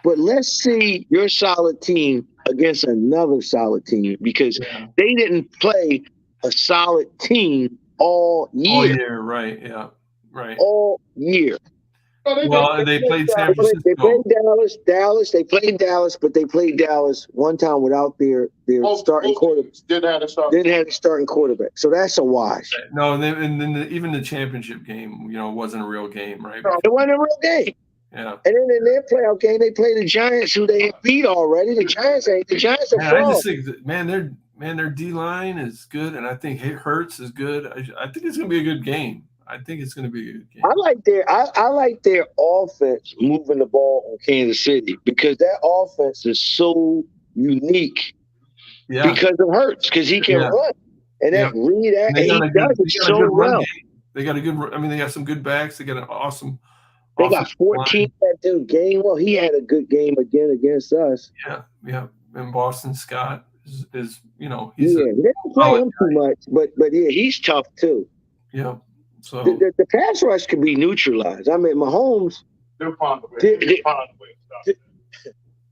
but let's see your solid team against another solid team because they didn't play a solid team all year. All year, right? Yeah, right. All year. They played San Francisco. They played Dallas. They played Dallas, but they played Dallas one time without their starting quarterback. Didn't have a starting quarterback, so that's a wash. No, and then even the championship game, wasn't a real game, right? No, it wasn't a real game. Yeah. And then in their playoff game, they played the Giants, who they beat already. The Giants are fraud. I just think that, their D line is good, and I think Hurts is good. I think it's going to be a good game. I think it's going to be a good game. I like their offense moving the ball on Kansas City because that offense is so unique. Yeah. Because of Hurts, because he can run, and that Reed does it so well. They got a good. I mean, they got some good backs. They got an awesome. They got 14 that do game well. He had a good game again against us. Yeah. And Boston Scott is they don't play him too much, but he's tough too. Yeah. So the pass rush can be neutralized. I mean, Mahomes. They'll find a way.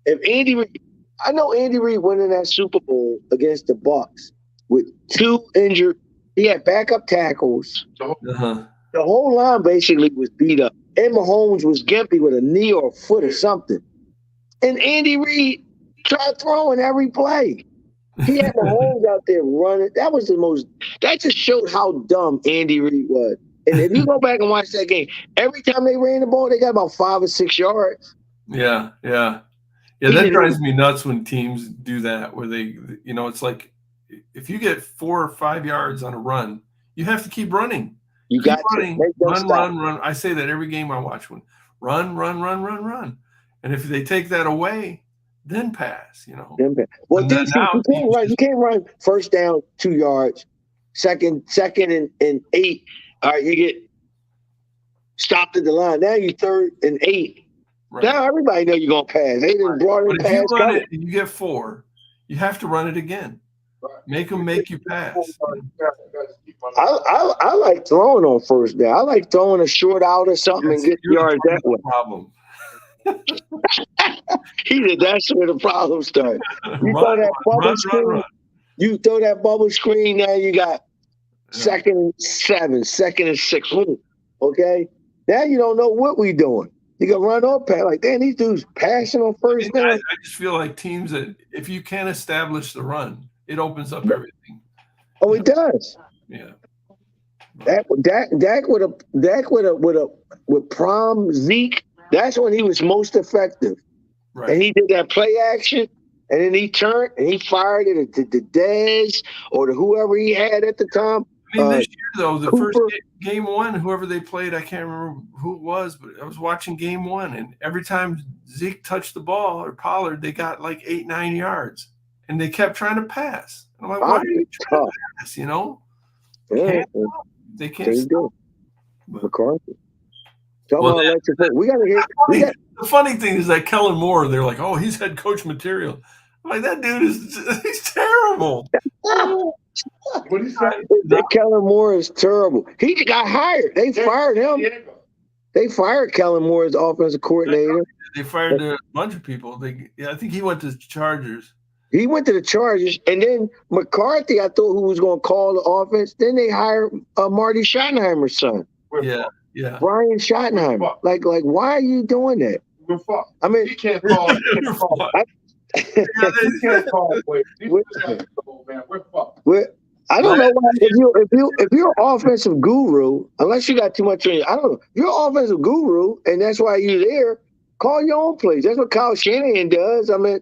If Andy Reid, I know Andy Reid went in that Super Bowl against the Bucs with 2 injured. He had backup tackles. The whole line basically was beat up. And Mahomes was gimpy with a knee or a foot or something. And Andy Reid tried throwing every play. He had Mahomes out there running. That just showed how dumb Andy Reid was. And if you go back and watch that game, every time they ran the ball, they got about 5 or 6 yards. Yeah. That drives me nuts when teams do that, where they, it's like if you get 4 or 5 yards on a run, you have to keep running. You got running, run. I say that every game I watch. One, run. And if they take that away, then pass. Well, you can't run first down 2 yards, second and 8. All right, you get stopped at the line. Now you 3rd and 8. Right. Now everybody know you're gonna pass. They didn't brought in pass. If you run it, you get 4. You have to run it again. Make them make you pass. I like throwing on first down. I like throwing a short out or something and get yards that way. Problem. That's where the problem starts. You throw that bubble screen. You throw that bubble screen. Now you got 2nd and 7, 2nd and 6. Okay. Now you don't know what we doing. You can run or pass. Like, damn, these dudes passing on first down. I just feel like teams that if you can't establish the run, it opens up everything. Oh, it does. Yeah. Dak with prom Zeke. That's when he was most effective. Right. And he did that play action, and then he turned and he fired it at the Dez or to whoever he had at the time. I mean, this year though, the Cooper. first game one, whoever they played, I can't remember who it was, but I was watching game one, and every time Zeke touched the ball or Pollard, they got like 8-9 yards, and they kept trying to pass. I'm like, why are you trying to pass? You know, Yeah, they can't stop. McCarthy. We gotta hear. The funny thing is that Kellen Moore, they're like, oh, he's head coach material. I'm like, that dude he's terrible. What he said? Kellen Moore is terrible. He got hired. They fired him. They fired Kellen Moore as offensive coordinator. They fired a bunch of people. I think he went to the Chargers. He went to the Chargers, and then McCarthy, I thought, who was going to call the offense. Then they hired Marty Schottenheimer's son. Yeah. Brian Schottenheimer. Like, why are you doing that? We're fucked. I mean, he can't call. He can't call. We're fucked. I don't know why. If you're an offensive guru, unless you got too much training, I don't know. If you're an offensive guru, and that's why you're there. Call your own plays. That's what Kyle Shanahan does. I mean,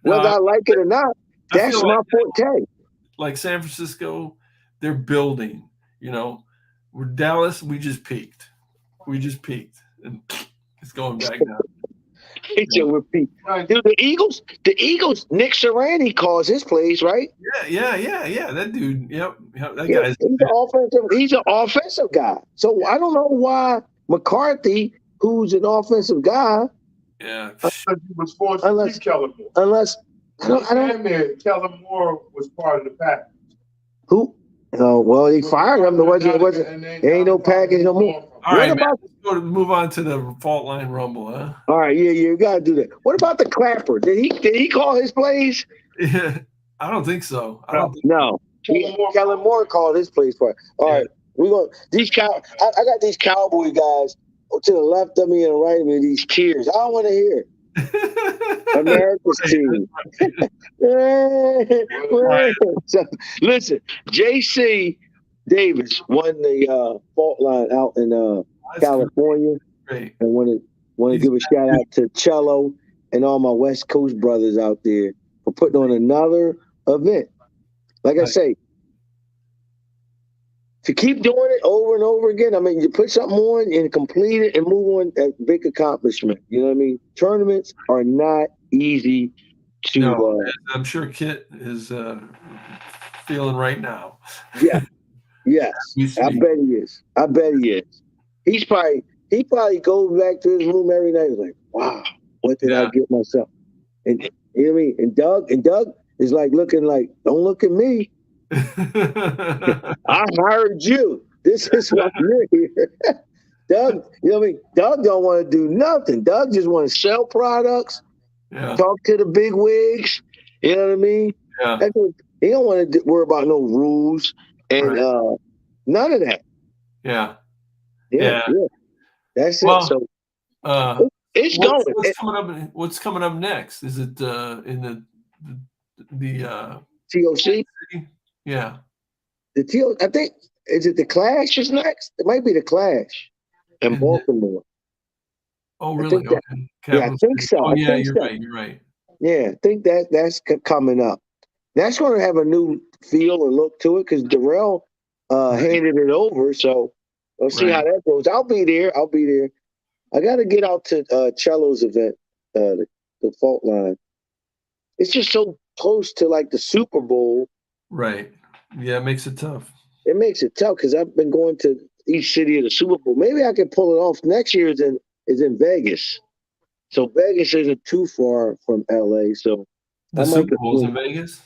whether I like it or not, that's my forte. Like San Francisco, they're building. You know, we're Dallas. We just peaked, and it's going back down. Dude, the Eagles, Nick Sirianni calls his plays, right? Yeah. That dude, yep that guy's he's an offensive guy. So I don't know why McCarthy, who's an offensive guy, unless he was forced to keep Kellen Moore. Unless I don't. Kellen Moore was part of the package. Who? Oh, well, he fired him. There ain't no package no more. All right, man. Let's move on to the fault line rumble, huh? All right, yeah, you gotta do that. What about the Clapper? Did he call his plays? Yeah, I don't think so. No. Kellen Moore called his plays for it. All right, we're gonna I got these Cowboy guys to the left of me and the right of me. These cheers. I don't want to hear it. America's team. So, listen, J.C. Davis won the fault line out in California. Great. And want to give a shout out to Cello and all my West Coast brothers out there for putting on another event. Like I say, to keep doing it over and over again, I mean, you put something on and complete it and move on, that's a big accomplishment. You know what I mean? Tournaments are not easy to... No, I'm sure Kit is feeling right now. Yeah. Yes. I bet he is. He probably goes back to his room every night like, wow, what did I get myself? And you know what I mean? And Doug is like looking like, don't look at me. I hired you. This is why you're here. Doug, you know what I mean? Doug don't want to do nothing. Doug just want to sell products, talk to the big wigs. You know what I mean? Yeah. He don't want to worry about no rules and none of that. Yeah. That's it. So it's going. What's coming up next? Is it in the TOC? Yeah. The TOC. I think is it the Clash is next? It might be the Clash in Baltimore. Oh, really? I think so. Oh, yeah, you're right. Yeah, I think that's coming up. That's going to have a new feel and look to it because Darrell handed it over. So we'll see how that goes. I'll be there. I got to get out to Cello's event, the fault line. It's just so close to like the Super Bowl. Right. Yeah, it makes it tough. It makes it tough because I've been going to each city of the Super Bowl. Maybe I can pull it off. Next year is in Vegas. So Vegas isn't too far from LA. So the Super Bowl's in Vegas?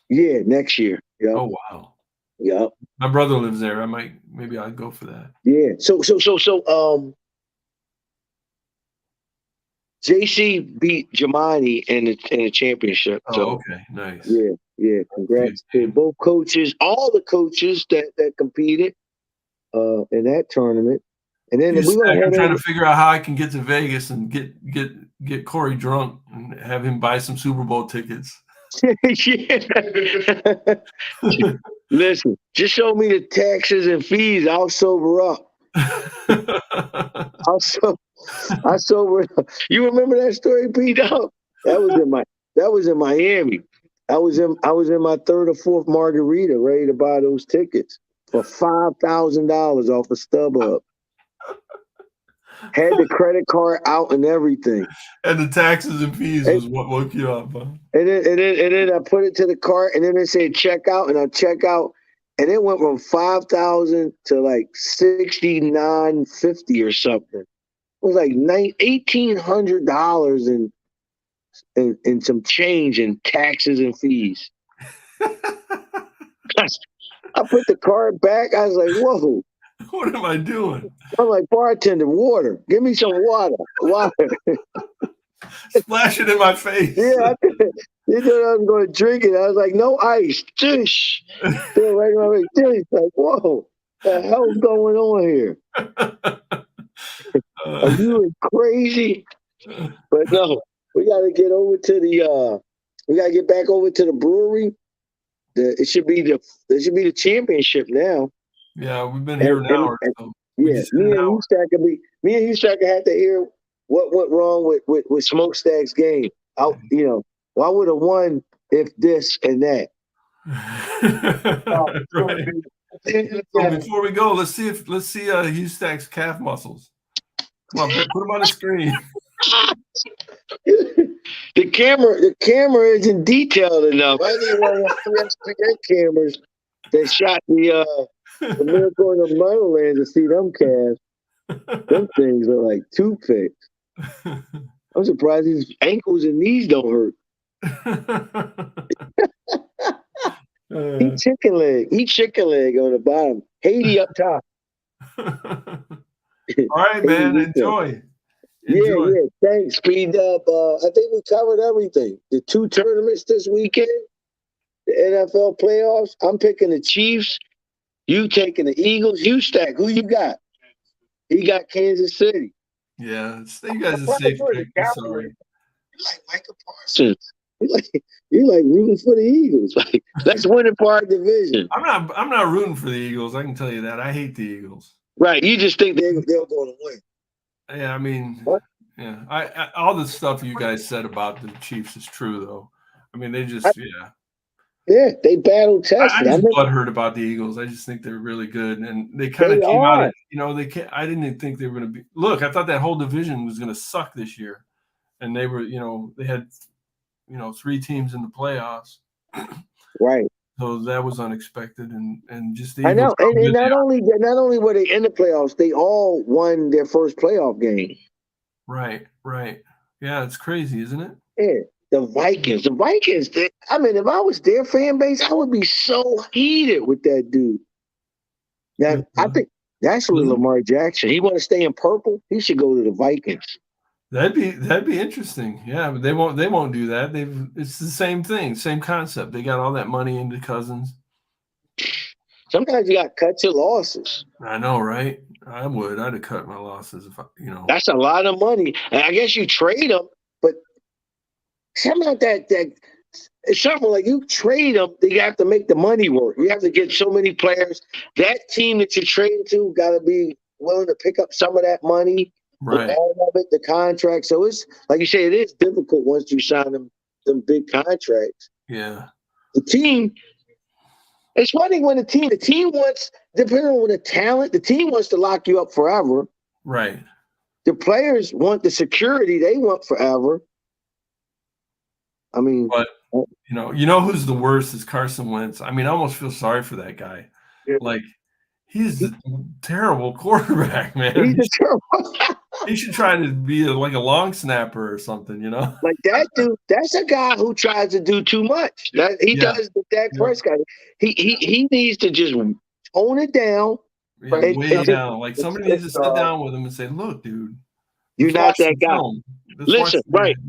Yeah, next year. Yeah. Oh wow. Yeah. My brother lives there. Maybe I'd go for that. Yeah. So JC beat Jamani in the championship. Oh, okay. Nice. Yeah. Congrats to both coaches, all the coaches that competed in that tournament. And then I'm trying to figure out how I can get to Vegas and get Corey drunk and have him buy some Super Bowl tickets. Yeah. Listen, just show me the taxes and fees. I'll sober up. I sober up. You remember that story, Pete? Dog? That was in Miami. I was in my third or fourth margarita, ready to buy those tickets for $5,000 off of StubHub. Had the credit card out and everything. And the taxes and fees was what woke you up, huh? And then I put it to the cart, and then they said check out, and I check out, and it went from 5,000 to like 6,950 or something. It was like $1,800 and some change in taxes and fees. I put the card back. I was like, whoa. What am I doing? I'm like, bartender, water. Give me some water. Splash it in my face. Yeah, you thought I was going to drink it. I was like, no ice. Dish. Right in my face. Dish. Like, whoa. What the hell's going on here? Are you crazy? But no, we got to get over to we got to get back over to the brewery. It should be the championship now. Yeah, we've been here an hour. So yeah, me and Ustacker had to hear what went wrong with Smokestack's game. Why would have won if this and that? Right. So before we go, let's see Ustack's calf muscles. Come on, put them on the screen. The camera isn't detailed enough. I didn't want ESPN cameras that shot the Miracle in the Motherland to see them calves. Them things are like toothpicks. I'm surprised his ankles and knees don't hurt. He chicken leg on the bottom. Haiti up top. All right, man. Enjoy. Yeah. Thanks. Speed up. I think we covered everything. The 2 tournaments this weekend, the NFL playoffs. I'm picking the Chiefs. You taking the Eagles. You stack. Who you got? He got Kansas City. Yeah, you guys are safe pick. Sorry. You like Michael Parsons. You like rooting for the Eagles. Like, let's win it for our division. I'm not rooting for the Eagles. I can tell you that. I hate the Eagles. Right. You just think they're going to win. Yeah, I mean, what? Yeah. I all the stuff you guys said about the Chiefs is true, though. I mean, they just, Yeah, they battle tested. I just butthurt about the Eagles. I just think they're really good, and they kind of came out. They can't. I didn't think they were going to be. Look, I thought that whole division was going to suck this year, and they were. They had, 3 teams in the playoffs. Right. So that was unexpected, and just the I know. Eagles And not only were they in the playoffs, they all won their first playoff game. Right. Yeah, it's crazy, isn't it? Yeah. The Vikings, if I was their fan base, I would be so heated with that dude. Now, I think that's with Lamar Jackson. He want to stay in purple. He should go to the Vikings. That'd be interesting. Yeah, but they won't do that. It's the same thing, same concept. They got all that money into Cousins. Sometimes you got to cut your losses. I know, right? I'd have cut my losses if That's a lot of money. And I guess you trade them, but something like that it's something like you trade them, you have to make the money work. You have to get so many players. That team that you're trading to got to be willing to pick up some of that money. Right. All of it, the contract. So it's like you say, it is difficult once you sign them big contracts. Yeah. The team. It's one thing when the team wants, depending on the talent, the team wants to lock you up forever. Right. The players want the security they want forever. I mean, but who's the worst is Carson Wentz. I mean, I almost feel sorry for that guy. Yeah. Like, he's a terrible quarterback, man. He's terrible. He should try to be like a long snapper or something, Like that dude, that's a guy who tries to do too much. He does the Dak Prescott. He needs to just tone it down. Yeah, way down. Like somebody needs to sit down with him and say, "Look, dude, you're not that guy."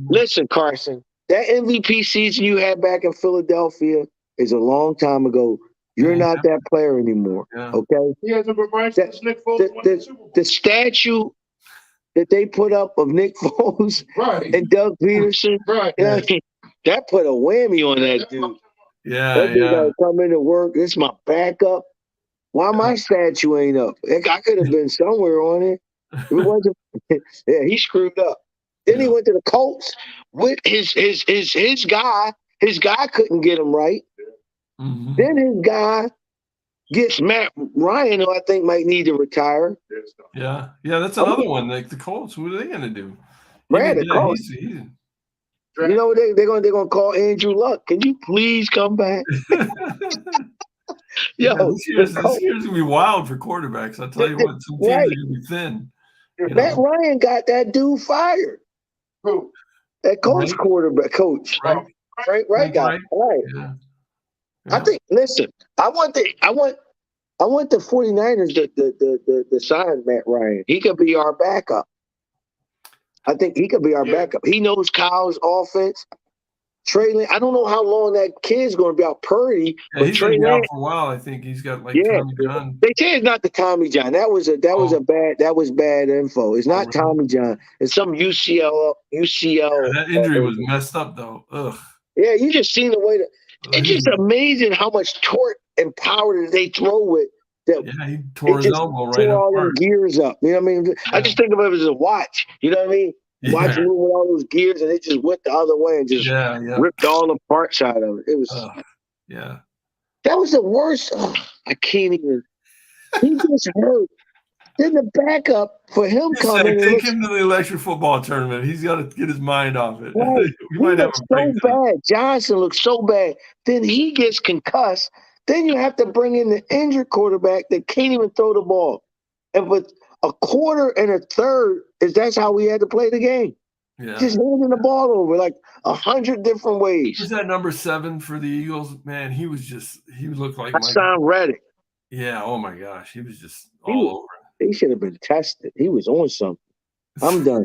Listen, Carson. That MVP season you had back in Philadelphia is a long time ago. You're not that player anymore. Yeah. Okay. He hasn't been right since Nick Foles the statue that they put up of Nick Foles and Doug Peterson. Right. that put a whammy on that dude. Yeah, That dude yeah. gotta come into work. This is my backup. Why my statue ain't up? Heck, I could have been somewhere on it. It wasn't. Yeah, he screwed up. Then he went to the Colts with his guy. His guy couldn't get him right. Mhm. Then his guy gets Matt Ryan, who I think might need to retire. Yeah, that's another one. Like the Colts, what are they going to do? Man, the Colts. He's You know what they're gonna call Andrew Luck? Can you please come back? Yo, this year's gonna be wild for quarterbacks. I'll tell you what, some teams are gonna be thin. Matt Ryan got that dude fired. Who? That Colts quarterback coach. Right. Right got fired. Yeah. I think. Listen, I want the 49ers to sign Matt Ryan. He could be our backup. I think he could be our backup. He knows Kyle's offense. Trey Lance, I don't know how long that kid's going to be out. Purdy, Yeah, but he's Trey been out Lance. for a while. I think he's got like Tommy John. They say it's not the Tommy John. That was bad info. It's not Tommy John. It's some UCL. That injury was messed up though. Ugh. Yeah, you just seen the way that. It's just amazing how much torque and power that they throw with. That he tore his elbow right tore all apart. them gears up. You know what I mean? I just think of it as a watch. You know what I mean? Watch moving all those gears, and it just went the other way and just ripped all the parts out of it. It was that was the worst. I can't even. He just hurt. Then the backup for him coming. Take him to the electric football tournament. He's got to get his mind off it. Right. He might have so bad. Johnson looks so bad. Then he gets concussed. Then you have to bring in the injured quarterback that can't even throw the ball. And with a quarter and a third, that's how we had to play the game. Yeah. Just handing the ball over like 100 different ways. Who's that number 7 for the Eagles? Man, he looked like Hassan Reddick. Yeah, oh my gosh. He was just all over. He should have been tested. He was on something. I'm done.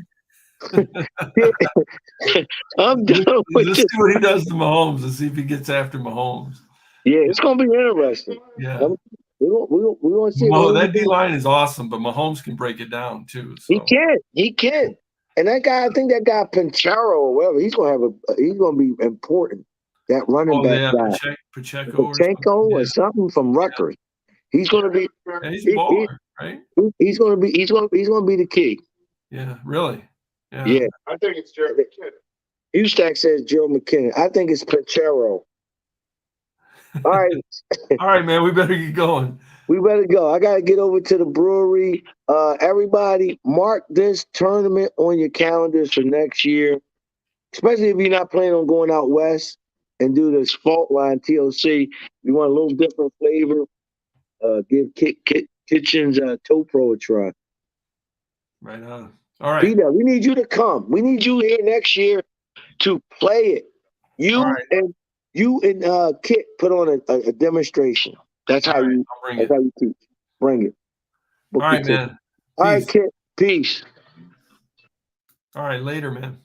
I'm done with Let's see what he does to Mahomes and see if he gets after Mahomes. Yeah, it's going to be interesting. Yeah. We're going to see. That D-line is awesome, but Mahomes can break it down too. So. He can. And that guy, I think that guy Pinchero or whatever, he's going to be important. That running back guy. Pacheco or something from Rutgers. He's going to be. Yeah, he's a baller, right? He's going to be the key. Yeah, really. Yeah. I think it's Gerald McKinnon. Ustack says Gerald McKinnon. I think it's Pinchero. All right. All right, man. We better get going. We better go. I got to get over to the brewery. Everybody, mark this tournament on your calendars for next year, especially if you're not planning on going out west and do this fault line TLC. You want a little different flavor, give Kitchen's Toe Pro a try. Right on. All right. Peter, we need you to come. We need you here next year to play it. You and Kit put on a demonstration. That's how you teach. Bring it. All right, man. All right, Kit. Peace. All right, later, man.